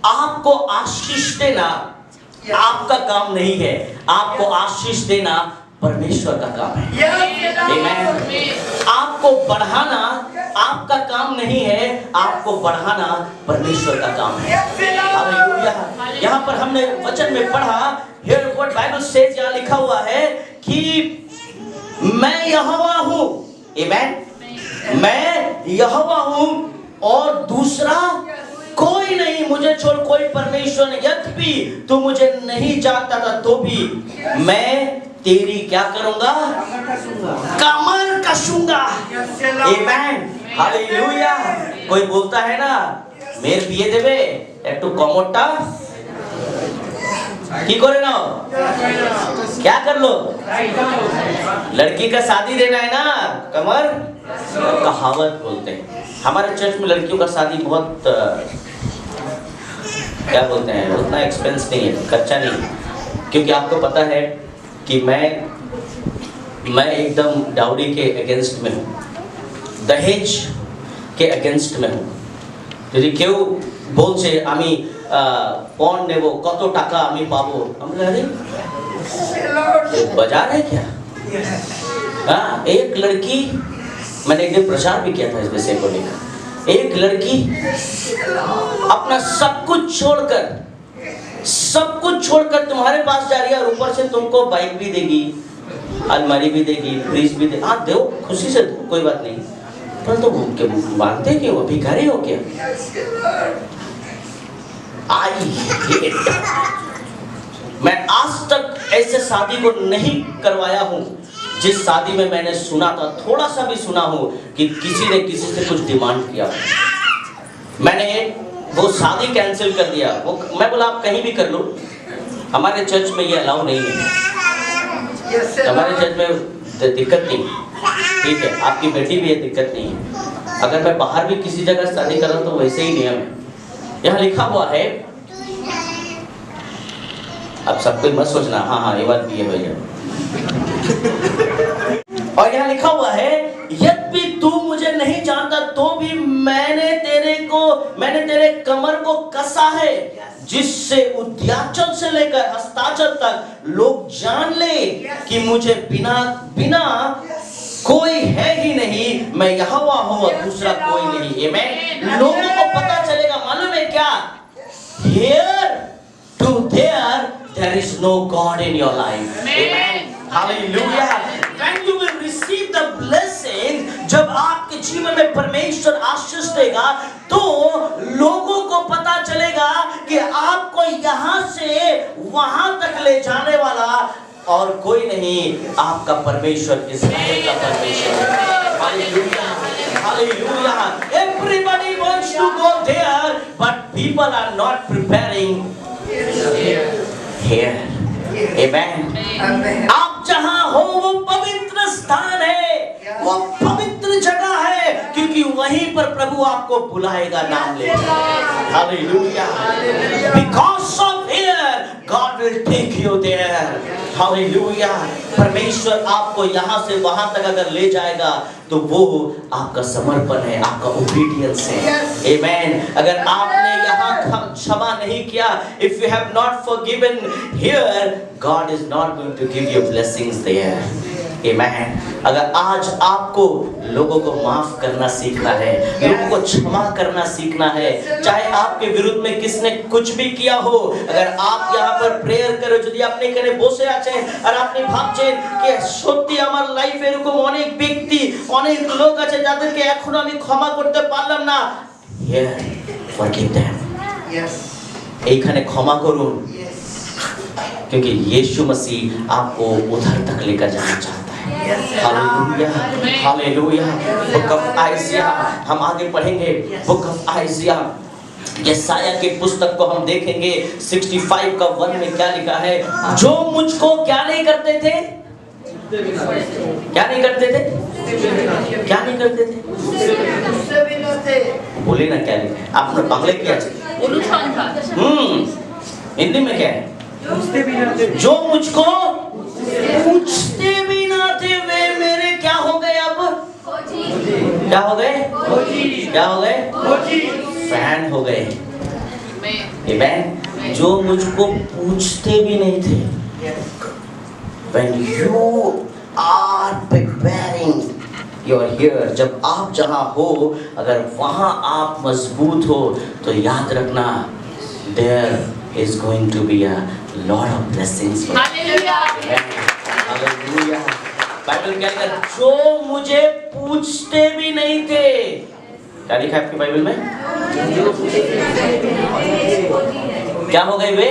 आपको आशीष देना आपका काम नहीं है, आपको आशीष देना परमेश्वर का काम है। आमीन। आपको बढ़ाना आपका काम नहीं है, आपको बढ़ाना परमेश्वर का काम है। हालेलुया। यहाँ पर हमने वचन में पढ़ा, Here what Bible says, यहाँ लिखा हुआ है कि मैं यहोवा हूँ। आमीन। मैं यहोवा हूँ और दूसरा कोई नहीं, मुझे छोड़ कोई परमेश्वर नहीं। यद्यपि तू मुझे नहीं जानता था तो भी मैं तेरी क्या करूंगा? कमर कसूंगा। आमीन। हालेलुया। कोई बोलता है ना, मेरे बिये देवे एकटू कमरटा की करे ना, क्या कर लो? लड़की का शादी देना है ना, कमर कहावत बोलते हैं। हमारे चर्च में लड़कियों का शादी बहुत क्या बोलते हैं, उतना एक्सपेंस नहीं है, खर्चा नहीं। क्योंकि आपको पता है कि मैं एकदम डाउरी के अगेंस्ट में हूँ, दहेज के अगेंस्ट में हूँ। যদি কেউ বলছে আমি পণ নেব, কত টাকা আমি পাবো, আমরা अरे बाजार है क्या? हाँ, एक लड़की, मैंने एक दिन प्रचार भी किया था इस विषय को लेकर। एक लड़की अपना सब कुछ छोड़कर तुम्हारे पास जा रही है और ऊपर से तुमको बाइक भी देगी, अलमारी भी देगी, फ्रिज भी देगी। हाँ दो, खुशी से दो, कोई बात नहीं, पर तो मानते कि वो भिखारी हो क्या? मैं आज तक ऐसे शादी को नहीं करवाया हूँ जिस शादी में मैंने सुना था, थोड़ा सा भी सुना हो कि किसी ने किसी से कुछ डिमांड किया। मैंने वो शादी कैंसिल कर दिया। वो मैं बोला आप कहीं भी कर लो, हमारे चर्च में ये अलाउ नहीं है। हमारे चर्च में दिक्कत नहीं, ठीक है, आपकी बेटी भी है, दिक्कत नहीं है। अगर मैं बाहर भी किसी जगह शादी कर रहा हूँ तो वैसे ही नियम है। यहाँ लिखा हुआ है, अब सब कोई मत सोचना हाँ ये बात भी हो जाए। और यहाँ लिखा हुआ है, यद्यपि तू मुझे नहीं जानता तो भी मैंने तेरे कमर को कसा है, जिससे उद्याचल से लेकर हस्ताचल तक लोग जान ले कि मुझे बिना कोई है ही नहीं, मैं यहोवा हूँ और दूसरा कोई नहीं। आमीन। लोगों को पता चलेगा, मालूम है क्या? Here to there is no God in your life. Amen. Hallelujah. When you will receive the blessing, जब आपके जीवन में परमेश्वर आशीष देगा तो लोगों को पता चलेगा कि आपको यहाँ से वहां तक ले जाने वाला और कोई नहीं, आपका परमेश्वर इस्राएल का परमेश्वर है। Hallelujah, hallelujah. Everybody wants to go there, but people are not preparing here. Amen. आप जहाँ हो वो पवित्र स्थान है, वो पवित्र जगह है, क्योंकि वहीं पर प्रभु आपको बुलाएगा नाम लेकर। Hallelujah. Because of here, God will take you there. Hallelujah. परमेश्वर आपको यहाँ से वहाँ तक अगर ले जाएगा तो वो आपका समर्पण है, आपका ओबीडियंस है। आमेन। अगर आपने यहाँ क्षमा नहीं किया, if you have not forgiven here, God is not going to give you blessings there. Amen. अगर आज आपको लोगों को माफ करना सीखना है, लोगों को क्षमा करना सीखना है, चाहे आपके विरुद्ध में किसने कुछ भी किया हो, अगर आप यहाँ पर प्रेयर करो, यदि আপনি এখানে বসে আছেন আর আপনি ভাবছেন যে সত্যি আমার লাইফে এরকম অনেক ব্যক্তি, অনেক লোক আছে যাদেরকে এখনো আমি ক্ষমা করতে পারলাম না, here forgive them. Yes. এইখানে ক্ষমা করুন, क्योंकि यीशु मसीह आपको उधर तक लेकर जाना चाहता है। Hallelujah, hallelujah. बुक ऑफ आइजिया हम आगे पढ़ेंगे। बुक ऑफ आइजिया, यशायाह की पुस्तक को हम देखेंगे। 65 का 1 में क्या लिखा है? जो मुझको क्या नहीं करते थे, क्या नहीं करते थे, क्या नहीं करते थे, बोले ना क्या लिखा है? आपने बांग्ला किया हिंदी में क्या है? जो मुझको पूछते भी ना थे वे मेरे क्या हो गए? अब क्या हो गए? क्या हो गए? फैन हो गए। आमीन। जो मुझको पूछते भी नहीं थे, when you are preparing your here, जब आप जहाँ हो, अगर वहाँ आप मजबूत हो, तो याद रखना, there is going to be a lot of blessings for you. Hallelujah. Bible क्या कहता है? जो मुझे पूछते भी नहीं थे, क्या लिखा है आपकी बाइबल में? क्या हो गए वे?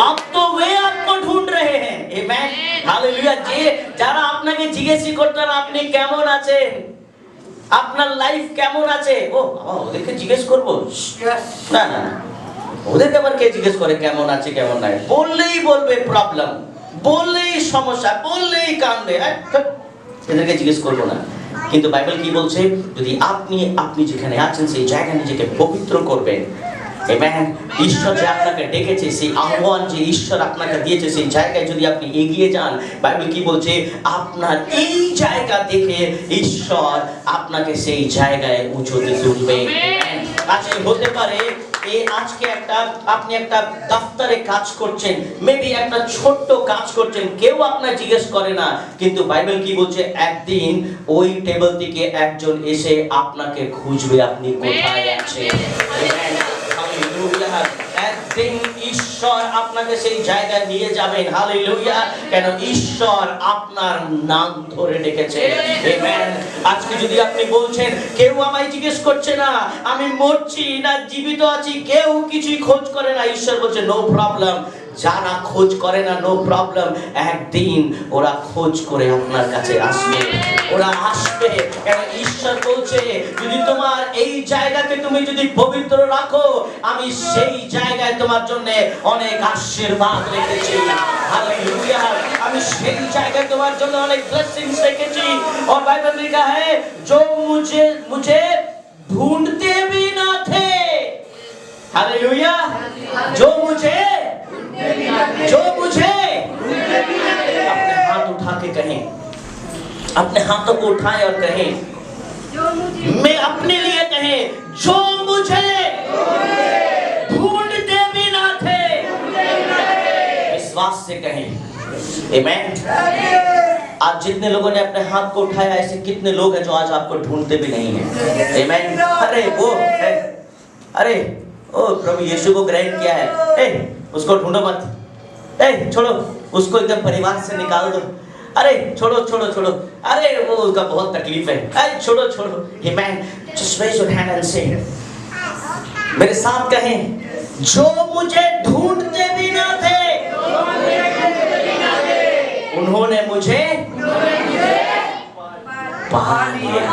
अब तो वे आपको ढूंढ रहे हैं। आमेन, हालेलुया। जे যারা আপনাকে জিজ্ঞেস করতেন আপনি কেমন আছেন, আপনার লাইফ কেমন আছে, ও বাবা ওদেরকে জিজ্ঞেস করব? না না না, ওদেরকে আবার কে জিজ্ঞেস করে কেমন আছে কেমন নাই? বললেই বলবে প্রবলেম, বললেই সমস্যা, বললেই কান্দে, এদেরকে জিজ্ঞেস করব না। কিন্তু বাইবেল কি বলছে? যদি আপনি যেখানে আছেন সেই জায়গা নিজেকে পবিত্র করবেন, আমেন, ঈশ্বর যে আপনাকে ডেকেছে, সেই আহ্বান যে ঈশ্বর আপনাকে দিয়েছে, সেই জায়গায় যদি আপনি এগিয়ে যান, বাইবেল কি বলছে? আপনার এই জায়গা দেখে ঈশ্বর আপনাকে সেই জায়গায় উঁচুতে তুলবে। আজকে হতে পারে আজকে আপনি একটা দপ্তরে কাজ করছেন, মেবি একটা ছোট্ট কাজ করছেন, কেউ আপনাকে জিজ্ঞেস করে না, কিন্তু বাইবেল কি বলছে? একদিন ওই টেবিল থেকে একজন এসে আপনাকে খুঁজবে আপনি কোথায় আছেন। একদিন ঈশ্বর আপনাকে সেই জায়গায় নিয়ে যাবেন। হালেলুয়া। কেন? ঈশ্বর আপনার নাম ধরে ডেকেছে। আমেন। আজকে যদি আপনি বলছেন কেউ আমায় জিজ্ঞেস করছে না আমি মরছি না জীবিত আছি, কেউ কিছুই খোঁজ করে না, ঈশ্বর বলছে নো প্রবলেম। যারা খোঁজ করে না নো প্রবলেম, একদিন ওরা খোঁজ করে আপনার কাছে আসবে, ওরা আসবে। কেন? ঈশ্বর বলছে যদি তোমার এই জায়গাকে তুমি যদি পবিত্র রাখো, আমি সেই জায়গায় তোমার জন্য অনেক আশীর্বাদ রেখেছি। হালেলুয়া। আমি সেই জায়গায় তোমার জন্য অনেক ব্লেসিংস রেখেছি। और बाइबल में लिखा है जो मुझे ढूंढते भी ना थे, हालेलुया, जो मुझे अपने हाथ उठा के कहें, अपने हाथों को उठाएं और कहें, मैं अपने लिए कहें, जो मुझे ढूंढते भी ना थे, विश्वास से कहें। आमेन। आज जितने लोगों ने अपने हाथ को उठाया, ऐसे कितने लोग हैं जो आज आपको ढूंढते भी नहीं हैं। आमेन। अरे ओ प्रभु यीशु को ग्रहण किया है, उसको ढूंढो मत, छोड़ो उसको, एकदम परिवार से निकाल दो, अरे छोड़ो, अरे वो उसका बहुत तकलीफ है, छोड़ो। आमेन। Just raise your hand and say, मेरे साथ कहें, जो मुझे ढूंढते भी ना थे, उन्होंने मुझे पा लिया।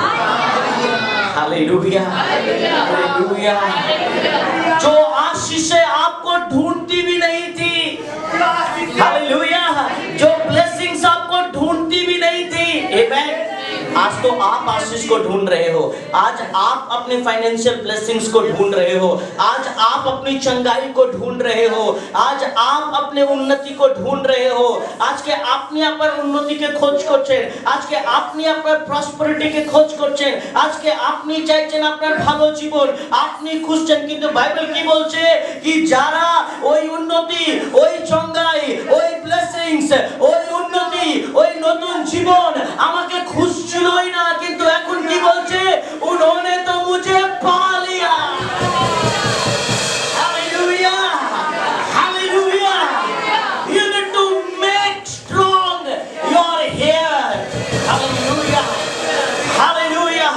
हालेलुया। जो आशीषें आपको ढूंढती भी नहीं थी, हालेलुया, जो ब्लेसिंग्स आपको ढूंढती भी नहीं थी, आमेन, आज तो आप आशीष को ढूंढ रहे हो, आज आप अपने फाइनेंशियल ब्लेसिंग्स को ढूंढ रहे हो, आज आप अपनी चंगाई को ढूंढ रहे हो, आज आप अपने उन्नति को ढूंढ रहे हो, आज के আপনি আপনার উন্নতিকে খোঁজ করছেন, আজকে আপনি আপনার প্রসপারিটিকে খোঁজ করছেন, আজকে আপনি চাইছেন আপনার ভালো জীবন, আপনি খুঁজছেন, কিন্তু বাইবেল কি বলছে? কি যারা ওই উন্নতি, ওই চঙ্গাই, ওই ব্লেসিংস, ওই উন্নতি, ওই নতুন জীবন আমাকে খুঁজছিলই না, কিন্তু এখন কি বলছে? উन्होंने तो मुझे पा लिया। Hallelujah, hallelujah. You need to make strong your hair. Hallelujah, hallelujah.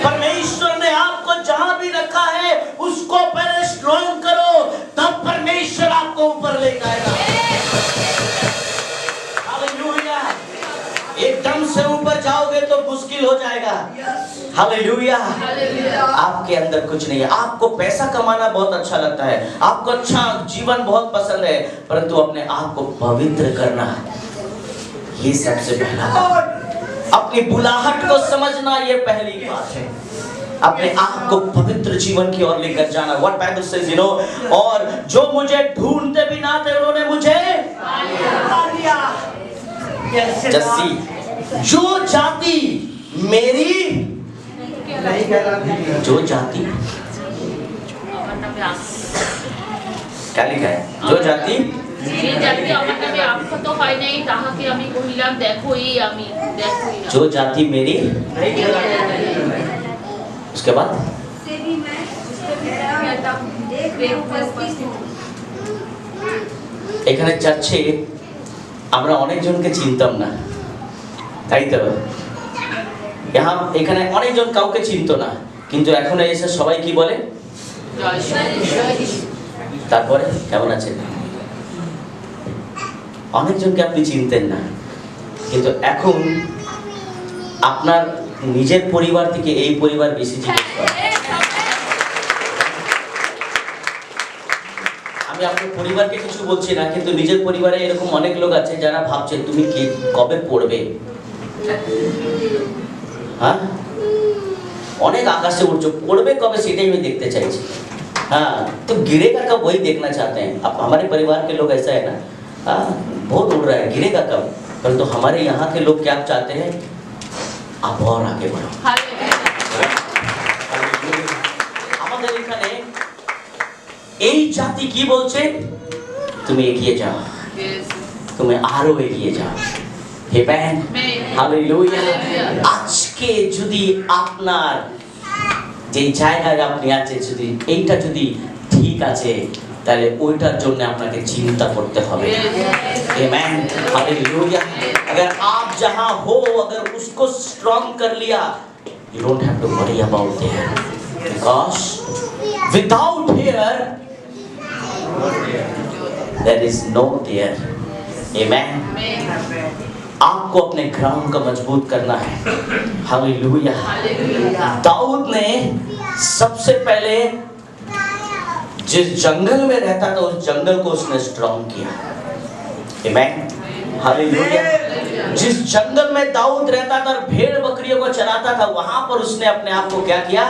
परमेश्वर ने आपको जहां भी रखा है उसको पहले स्ट्रॉन्ग करो, तब परमेश्वर आपको ऊपर ले जाएगा। हालेलुया। एकदम से ऊपर जाओगे तो मुश्किल हो जाएगा। हालेलुया। आपके अंदर कुछ नहीं है, आपको पैसा कमाना बहुत अच्छा लगता है, आपको अच्छा जीवन बहुत पसंद है, परंतु अपने आप को पवित्र करना ये सबसे पहला बात। अपनी बुलाहट को समझना ये पहली बात है, अपने आप को पवित्र जीवन की ओर लेकर जाना। What Bible says, you know, और जो मुझे ढूंढते भी ना थे उन्होंने मुझे पा लिया। जैसी जो जाति मेरी नहीं कहलाती, जो जाति, क्या लिखा है? जो जाति যে জাতি আমার নামে আখ্যাত হয় নাই তাহাকে আমি কহিলাম দেখোই আমি দেখোই আমি। जो जाति मेरी, उसके बाद এখানে চাচ্ছে আমরা অনেকজনকে চিনতাম না, তাই তো? এখানে অনেকজন কাউকে চিনতো না, কিন্তু এখন এসে সবাই কি বলে? তারপরে কেমন আছেন? অনেকজনকে আপনি চিনতেন না, কিন্তু এখন আপনার নিজের পরিবার থেকে এই পরিবার বেশি জিজ্ঞেস করে। আমি আপনার পরিবারকে কিছু বলছি না, কিন্তু নিজের পরিবারে এরকম অনেক লোক আছে যারা ভাবছে তুমি কবে পড়বে। हाँ, অনেক আকাশে উঠছো, পড়বে কবে সেটাই আমি দেখতে চাইছি। हाँ, तो गिरेगा कब वही देखना चाहते हैं। अब हमारे परिवार के लोग ऐसा है ना, हाँ, बहुत उड़ रहा है, गिरेगा कब। परंतु हमारे यहाँ के लोग क्या चाहते हैं, आप और आगे बढ़ो। আমাদের এখানে এই জাতি কি বলছে, তুমি এগিয়ে যাও, তুমি আরো এগিয়ে যাও। Amen. Hallelujah. আজকে যদি আপনার যে জায়গায় আপনি আছেন যদি এইটা যদি ঠিক আছে, তাহলে ওইটার জন্য আপনাকে চিন্তা করতে হবে। Amen. Hallelujah. अगर आप जहां हो, अगर उसको स्ट्रॉन्ग कर लिया, you don't have to worry about there, because without here there is no there. Amen. आपको अपने ग्राउंड को मजबूत करना है। हालेलुया। दाऊद ने सबसे पहले जिस जंगल में रहता था उस जंगल को उसने स्ट्रॉन्ग किया। आमीन। हालेलुया। जिस जंगल में दाऊद रहता था और भेड़ बकरियों को चराता था, वहां पर उसने अपने आप को क्या किया,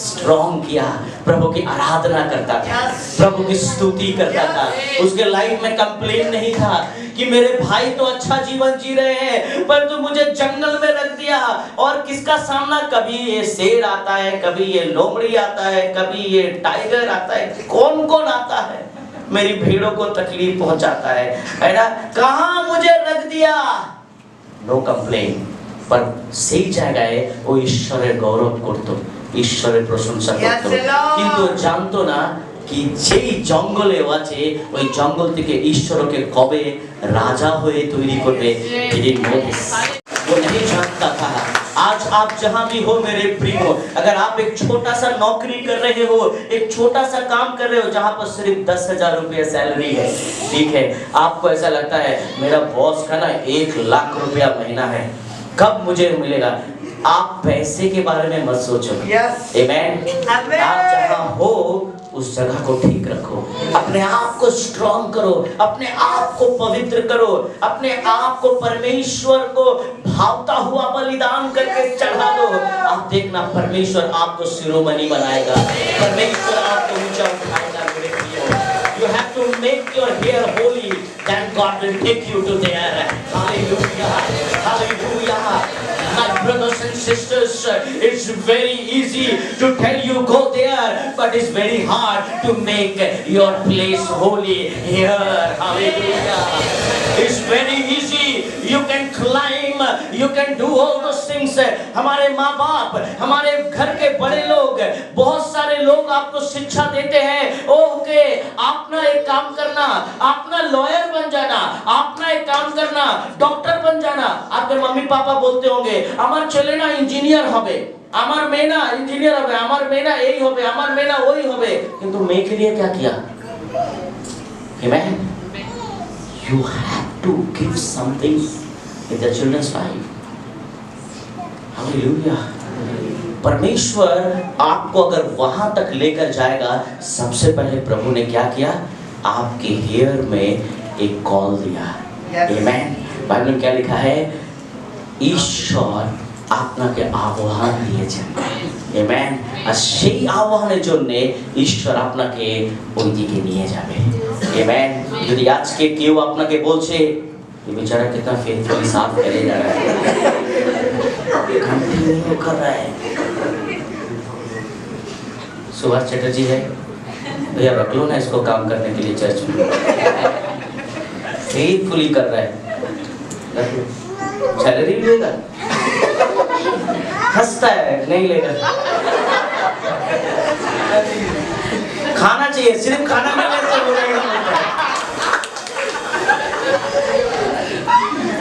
स्ट्रॉन्ग किया। प्रभु की आराधना करता था, प्रभु की स्तुति करता था। उसके लाइफ में कंप्लेन नहीं था कि मेरे भाई तो अच्छा जीवन जी रहे हैं, पर तू मुझे जंगल में रख दिया। और किसका सामना, कभी ये शेर आता है, कभी ये लोमड़ी आता है, कभी ये टाइगर आता है, कौन कौन आता है, मेरी भेड़ों को तकलीफ पहुंचाता है ना। कहां मुझे रख दिया, नो कंप्लेन। पर সেই জায়গায় ও ঈশ্বরের গৌরব করত, ঈশ্বরের প্রশংসা করত, কিন্তু জানতো না कि যেই জঙ্গলে আছে ওই জঙ্গল থেকে ঈশ্বরকে কবে রাজা হয়ে তৈরি করবে वो नहीं जानता था। आज आप जहां भी हो मेरे प्रियो, अगर आप एक छोटा सा नौकरी कर रहे हो, एक छोटा सा काम कर रहे हो जहां पर सिर्फ 10,000 रुपये सैलरी है, ठीक है, आपको ऐसा लगता है मेरा बॉस का ना 1 लाख रुपया महीना है, कब मुझे मिलेगा। आप पैसे के बारे में मत सोचो। आमीन। आप जहां हो उस जगह को ठीक रखो, अपने आप को स्ट्रॉन्ग करो, अपने आप को पवित्र करो, अपने आप को परमेश्वर को भावता हुआ बलिदान करके चढ़ा दो। आप देखना परमेश्वर आपको शिरोमणि बनाएगा, परमेश्वर आपको ऊंचा उठाएगा। You have to make your hair holy, then God will take you to there. Hallelujah. Hallelujah. My brothers and sisters, it's very easy to tell you go there, but it's very hard to make your place holy here. Hallelujah. It's very easy. You can climb, you can do all those things. हमारे माँ बाप, हमारे घर के बड़े लोग, बहुत सारे लोग आपको शिक्षा देते हैं, ओके अपना एक काम करना, अपना लॉयर बन जाना, अपना एक काम करना डॉक्टर बन जाना। आपके मम्मी पापा बोलते होंगे আমার ছেলে না ইঞ্জিনিয়ার হবে, আমার মেয়ে না ইঞ্জিনিয়ার হবে, আমার মেয়ে না এই হবে, আমার মেয়ে না ওই হবে, কিন্তু মেয়ে के लिए क्या किया? Amen. You have to give something in the children's life. Hallelujah. परमेश्वर आपको अगर वहां तक लेकर जाएगा, सबसे पहले प्रभु ने क्या किया, आपके हेयर में एक कॉल दिया। Amen. बाइबल में क्या लिखा है, ঈশ্বর আপনাকে আহ্বান দিয়েছেন। আমেন। আর সেই আহ্বানের জন্য ঈশ্বর আপনাকে ওই দিকে নিয়ে যাবে। আমেন। যদি আজকে কেউ আপনাকে বলছে ये बेचारा कितना फेथफुली साफ करे जा रहा है, कंटिन्यू कर रहा है, सुभाष चटर्जी है भैया, रख लो ना इसको काम करने के लिए चर्च में। फेथफुली कर रहा है, सैलरी लेगा, हंसता है, नहीं लेगा। खाना चाहिए, सिर्फ खाना मिलने से बोलेगा।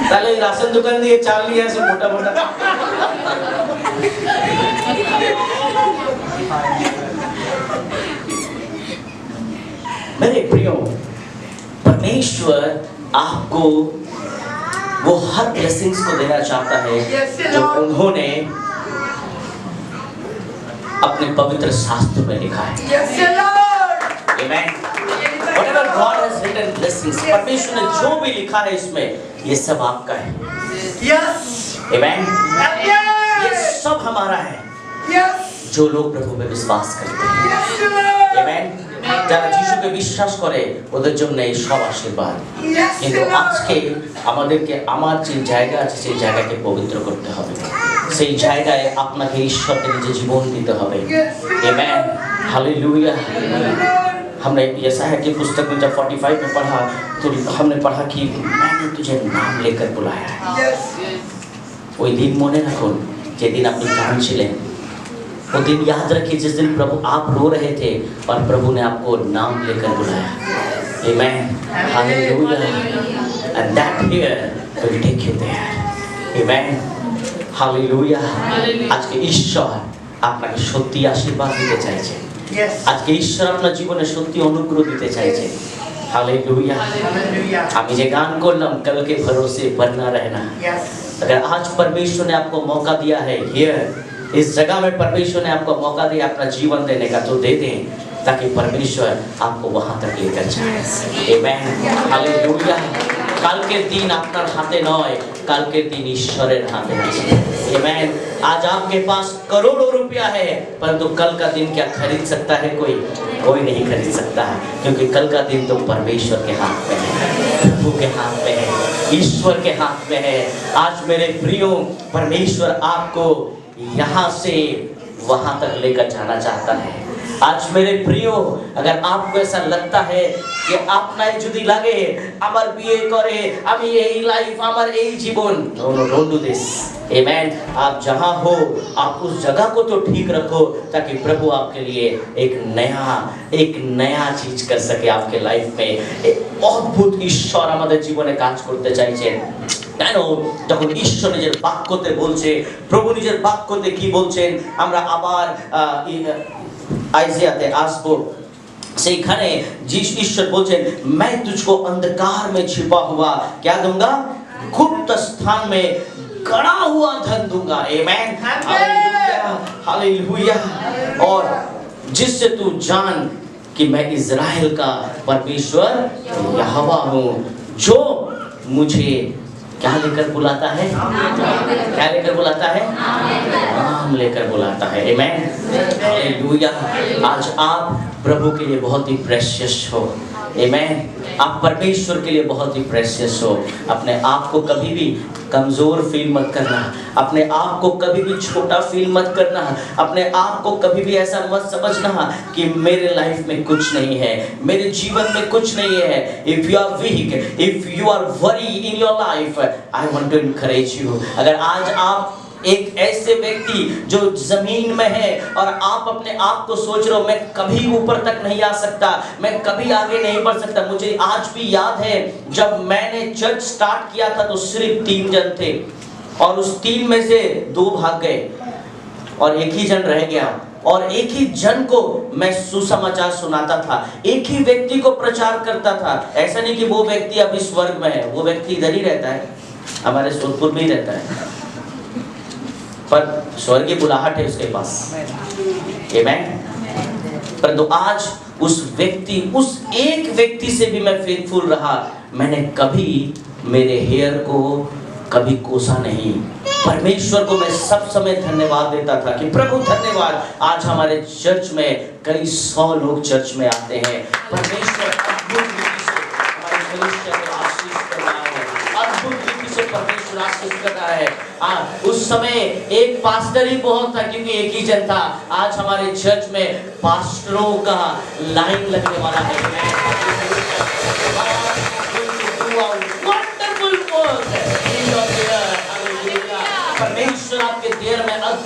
ताले राशन दुकान दिए चाल लिया से मोटा मोटा। मेरे प्रियो, परमेश्वर आपको वो हर ब्लेसिंग्स को देना चाहता है जो उन्होंने अपने पवित्र शास्त्र में लिखा है। Amen. Whatever God has written blessings, परमेश्वर ने जो भी लिखा है इसमें, ये सब आपका है। Amen. ये सब हमारा है, जो लोग प्रभु में विश्वास करते हैं। Amen. যারা যিশুকে বিশ্বাস করে ওদের জন্য এই সব আশীর্বাদ। কিন্তু আজকে আমাদেরকে আমার যে জায়গা আছে সেই জায়গাকে পবিত্র করতে হবে, সেই জায়গায় আপনাকে ঈশ্বরকে নিজে জীবন দিতে হবে। Amen, hallelujah. हमने यशायाह की पुस्तक में जब 45 में पढ़ा तो हमने पढ़ा कि मैंने तुझे नाम लेकर बुलाया है। ওই দিন মনে রাখুন যেদিন আপনি কাঁদছিলেন, वो दिन याद रखिए जिस दिन प्रभु आप रो रहे थे और प्रभु ने आपको नाम लेकर बुलाया। Amen. Hallelujah. And that here will take you there. Amen. Hallelujah. আজকে ঈশ্বর আপনাকে সত্যি আশীর্বাদ দিতে চাইছে। আজকে ঈশ্বর আপনার জীবনে সত্যি অনুগ্রহ দিতে চাইছে। हालेलुया। আমি যে গান করলাম कल के भरोसे बना रहना, अगर आज परमेश्वर ने आपको मौका दिया है here इस जगह में, परमेश्वर ने आपको मौका दिया अपना जीवन देने का, तो दे दें ताकि परमेश्वर आपको वहां तक लेकर जाए। आमेन, हालेलुया। কালকের দিন আপনার হাতে নয়, কালকের দিন ঈশ্বরের হাতে আছে। आमेन। आज आपके पास करोड़ों रुपया है, परंतु कल का दिन क्या खरीद सकता है? कोई नहीं खरीद सकता है, क्योंकि कल का दिन तो परमेश्वर के हाथ में है, प्रभु के हाथ में है, ईश्वर के हाथ में है। आज मेरे प्रियो, परमेश्वर आपको यहाँ से वहां तक लेकर जाना चाहता है। आज मेरे प्रियो, अगर आपको ऐसा लगता है कि আপনার যদি লাগে আমার বিয়ে করে আমি এই লাইফ আমার এই জীবন, नो डोंट डू दिस। आमेन। आप जहां हो आप उस जगह को तो ठीक रखो ताकि प्रभु आपके लिए एक नया चीज कर सके आपके लाइफ में। एक অদ্ভুত ঈশ্বর আমাদের জীবনে কাজ করতে চাইছেন। কেন? যখন ঈশ্বর নিজের বাক্যতে বলছে, প্রভু নিজের বাক্যতে কি বলছেন, আমরা আবার आइज़ियाते आसबो, সেইখানে ঈশ্বর বলছেন मैं तुझको अंधकार में छिपा हुआ क्या दूंगा, गुप्त स्थान में गड़ा हुआ धन दूंगा। आमेन, हालेलुया, हालेलुया। और जिससे तू जान कि मैं इज़राइल का परमेश्वर यहोवा हूँ, जो मुझे क्या लेकर बुलाता है, क्या लेकर बुलाता है, नाम लेकर बुलाता है। आमेन, हालेलुया। आज आप प्रभु के लिए बहुत ही प्रेशियस हो। आमेन, आप परमेश्वर के लिए बहुत ही प्रेशियस हो। अपने आप को कभी भी कमजोर फील मत करना, अपने आप को कभी भी छोटा फील मत करना, अपने आप को कभी भी ऐसा मत समझना कि मेरे लाइफ में कुछ नहीं है, मेरे जीवन में कुछ नहीं है। If you are weak, if you are worry in your life, I want to encourage you. अगर आज आप एक ऐसे व्यक्ति जो जमीन में है और आप अपने आप को सोच रहे हो मैं कभी ऊपर तक नहीं आ सकता, मैं कभी आगे नहीं बढ़ सकता। मुझे आज भी याद है जब मैंने चर्च स्टार्ट किया था तो सिर्फ 3 जन थे और उस 3 में से 2 भाग गए और एक ही जन रह गया। और एक ही जन को मैं सुसमाचार सुनाता था, एक ही व्यक्ति को प्रचार करता था। ऐसा नहीं कि वो व्यक्ति अभी स्वर्ग में है, वो व्यक्ति इधर ही रहता है, हमारे सोनपुर में ही रहता है, पर स्वर्गीय बुलाहट है उसके पास। आमेन। परंतु आज उस एक व्यक्ति से भी मैं फेथफुल रहा। मैंने कभी मेरे हेयर को कभी कोसा नहीं। परमेश्वर को मैं सब समय धन्यवाद देता था कि प्रभु धन्यवाद, आज हमारे चर्च में कई 100 लोग चर्च में आते हैं। परमेश्वर अद्भुत रीति से हमारे भविष्य में आशीष कर रहा है, अद्भुत रीति से परमेश्वर आशीष कर रहा है। उस समय एक पास्टर ही बहुत था क्योंकि एक ही जन था। आज हमारे चर्च में पास्टरों का लाइन लगने वाला है।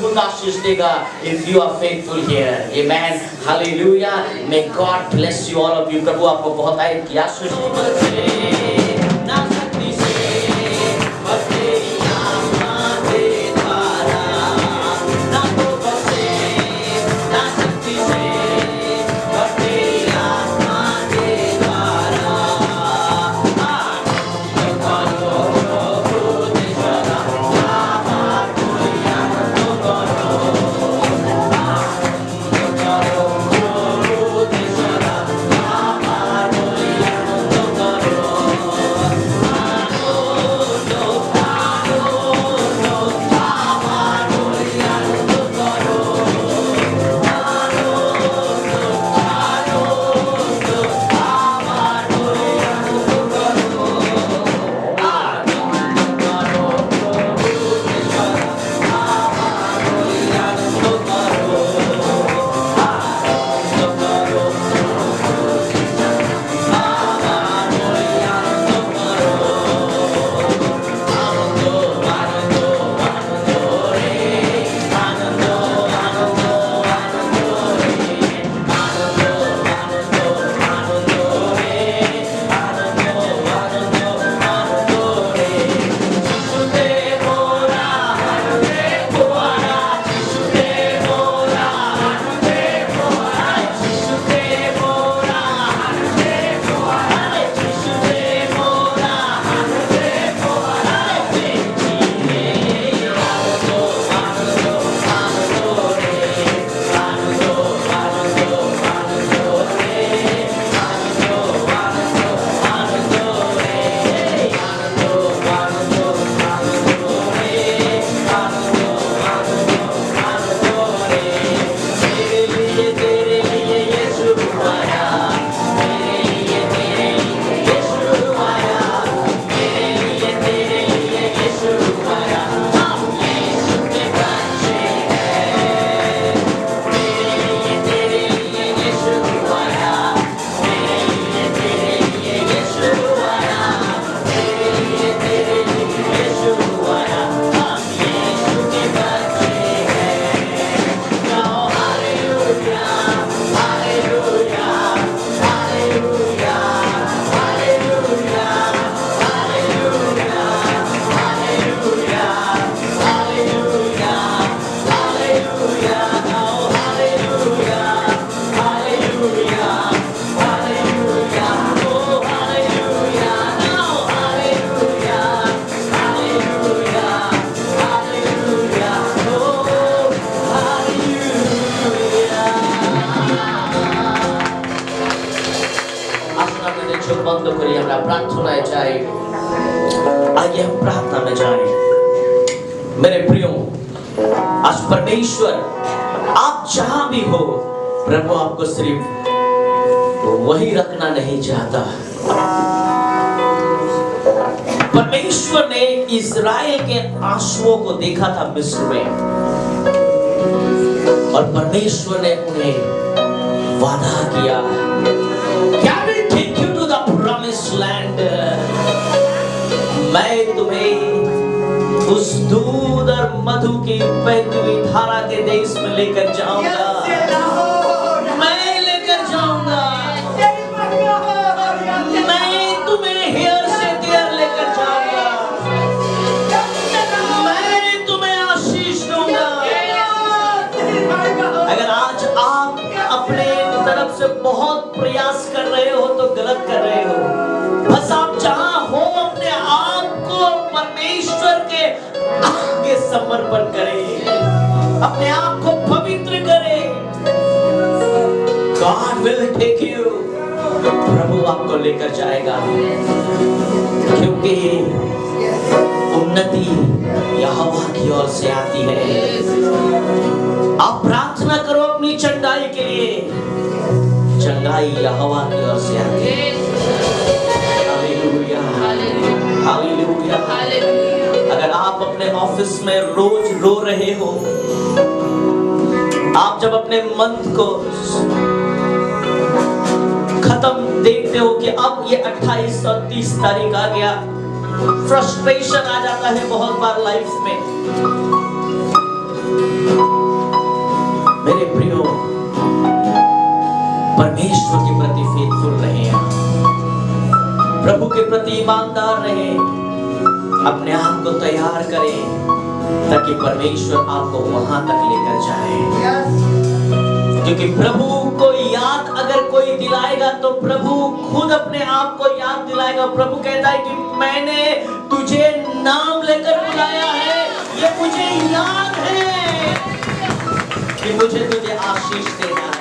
अद्भुत आशीष देगा if you are faithful here. Amen. Hallelujah. May God bless you all of you. प्रभु आपको बहुत आयत की आशीष दे। ना शक्ति से बस तेरी आत्मा दे धारा, ना तो से ना शक्ति से बस तेरी आत्मा दे धारा। बंद करिए हमरा प्रार्थनाएं जाए। आइए हम प्रार्थना में जाएं। मेरे प्रियो, आज परमेश्वर आप जहां भी हो, प्रभु आपको सिर्फ वही रखना नहीं चाहता। परमेश्वर ने इस्राएल के आंसुओं को देखा था मिस्र में, और परमेश्वर ने उन्हें वादा किया, लैंड मैं तुम्हें उस दूध और मधु की बहती हुई धारा के देश में लेकर जाऊंगा। मैं लेकर जाऊंगा, मैं तुम्हें हेयर से देयर लेकर जाऊंगा, मैं तुम्हें आशीष दूंगा। अगर आज आप अपने तरफ से बहुत प्रयास कर रहे हो तो गलत कर रहे हो। बस आप जहां हो अपने आप को परमेश्वर के आगे समर्पण करें, अपने आप को पवित्र करें। God will take you, प्रभु आपको लेकर जाएगा, क्योंकि उन्नति यहोवा की ओर से आती है। आप प्रार्थना करो अपनी चंगाई के लिए, चंगाई यहोवा की ओर से आती है। Hallelujah, hallelujah, hallelujah. अगर आप अपने ऑफिस में रोज रो रहे हो, आप जब अपने मंथ को खत्म देखते हो कि अब ये 28 और 30 तारीख आ गया, फ्रस्ट्रेशन आ जाता है बहुत बार लाइफ में। मेरे प्रियो, परमेश्वर के प्रति फेथफुल रहें, प्रभु के प्रति ईमानदार रहें, अपने आप को तैयार करें ताकि परमेश्वर आपको वहां तक लेकर जाए। क्योंकि प्रभु को याद अगर कोई दिलाएगा तो प्रभु खुद अपने आप को याद दिलाएगा। प्रभु कहता है कि मैंने तुझे नाम लेकर बुलाया है, ये मुझे याद है कि मुझे तुझे आशीष देना है।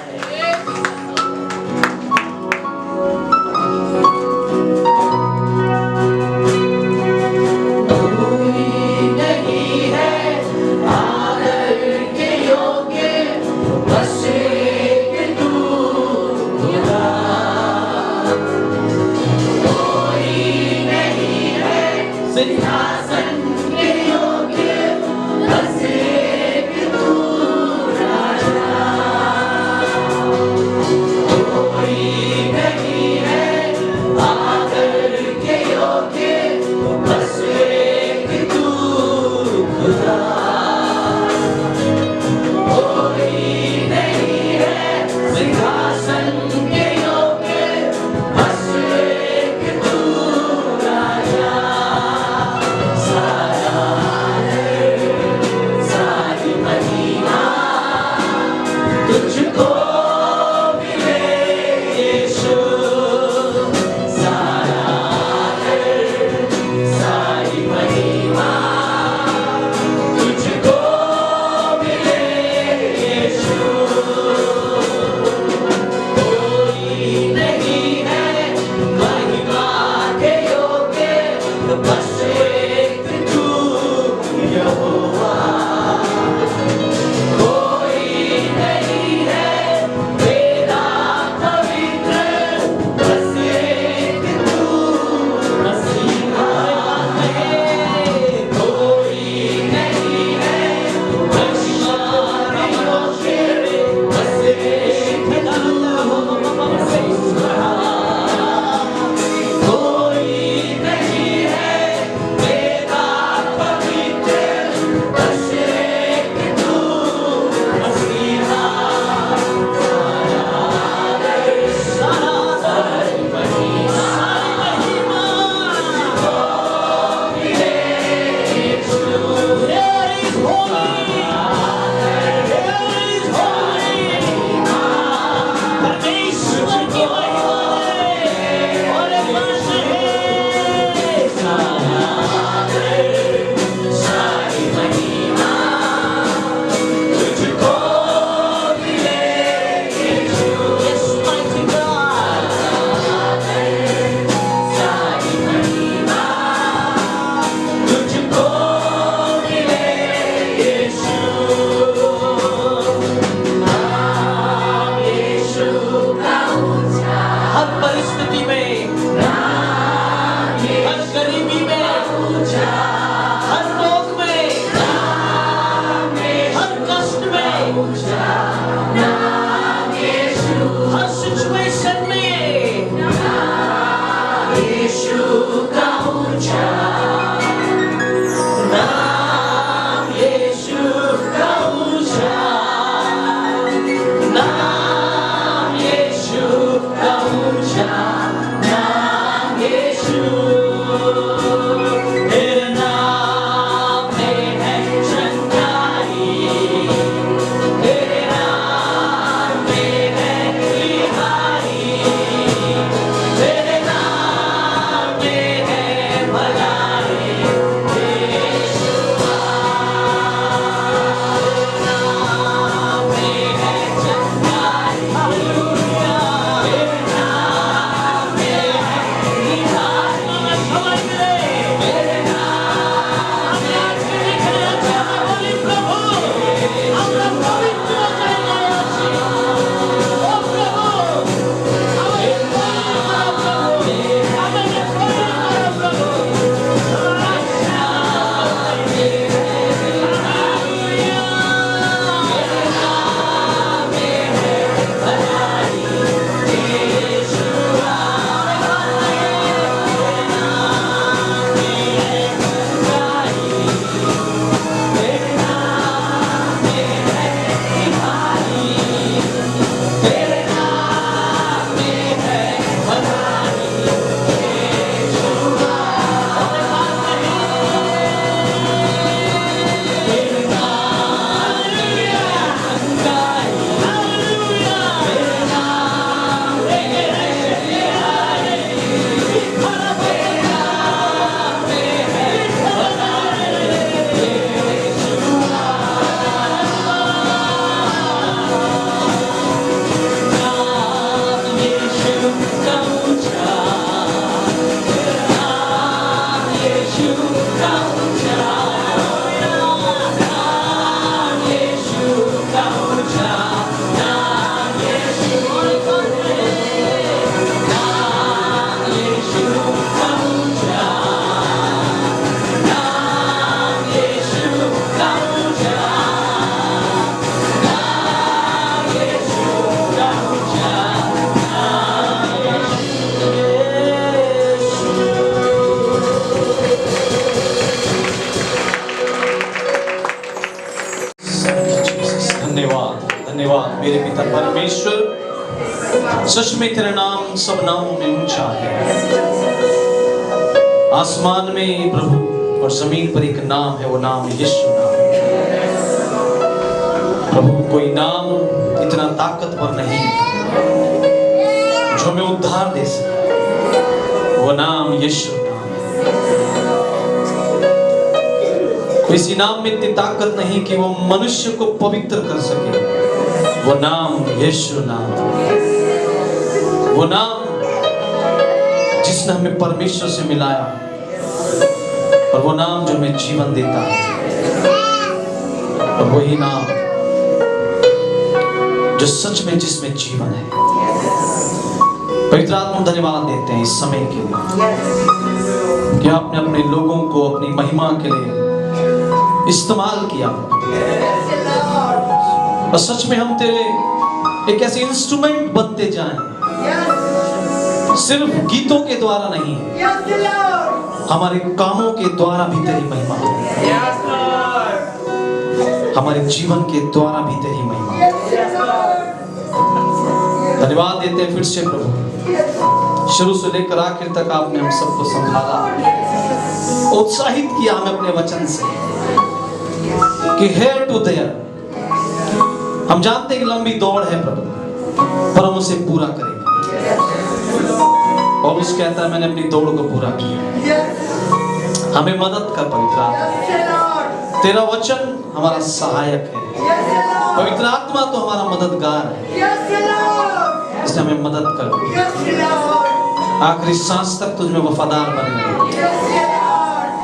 सच में तेरा नाम सब नामों में ऊंचा है। आसमान में प्रभु और जमीन पर एक नाम है, वो नाम यीशु नाम है। प्रभु कोई नाम इतना ताकतवर नहीं जो हमें उद्धार दे सके, वो नाम यीशु नाम है। किसी नाम में इतनी ताकत नहीं कि वो मनुष्य को पवित्र कर सके, वो नाम यीशु नाम है। वो नाम जिसने हमें परमेश्वर से मिलाया, और वो नाम जो हमें जीवन देता है, और वही नाम जो सच में जिसमें जीवन है। पवित्र आत्मा धन्यवाद देते हैं इस समय के लिए कि आपने अपने लोगों को अपनी महिमा के लिए इस्तेमाल किया, और सच में हम तेरे एक ऐसे इंस्ट्रूमेंट बनते जाएं, सिर्फ गीतों के द्वारा नहीं, हमारे कामों के द्वारा भी तेरी महिमा हो, हमारे जीवन के द्वारा भी तेरी महिमा। धन्यवाद देते हैं फिर से प्रभु, शुरू से लेकर आखिर तक आपने हम सबको संभाला, उत्साहित किया हमें अपने वचन से कि हेयर टू देयर। हम जानते हैं कि लंबी दौड़ है प्रभु, पर हम उसे पूरा करेंगे। और उस कहता है मैंने अपनी दौड़ को पूरा किया। हमें मदद कर पवित्र आत्मा, तेरा वचन हमारा सहायक है। पवित्र आत्मा तो हमारा मददगार है, इसलिए हमें मदद कर आखिरी सांस तक तुझमें वफादार बने,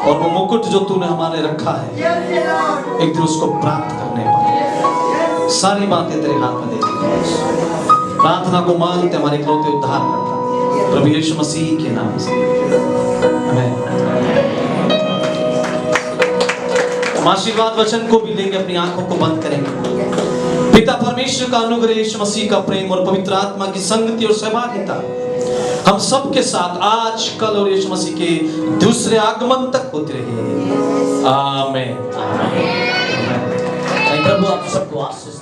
और वो मुकुट जो तूने हमारे रखा है एक दिन उसको प्राप्त करने पर सारी बातें तेरे हाथ में दे दी। प्रार्थना को मांगते हमारे इकलौते उद्धार करता प्रभु यीशु मसीह के नाम से, आमीन। हम आशीर्वाद वचन को भी लेंगे, अपनी आंखों को बंद करेंगे। पिता परमेश्वर का अनुग्रह, यीशु मसीह का प्रेम और पवित्र आत्मा की संगति और सहभागिता हम सब के साथ आज, कल और यीशु मसीह के दूसरे आगमन तक होते रहे। आमीन। प्रभु आप सबको आशीष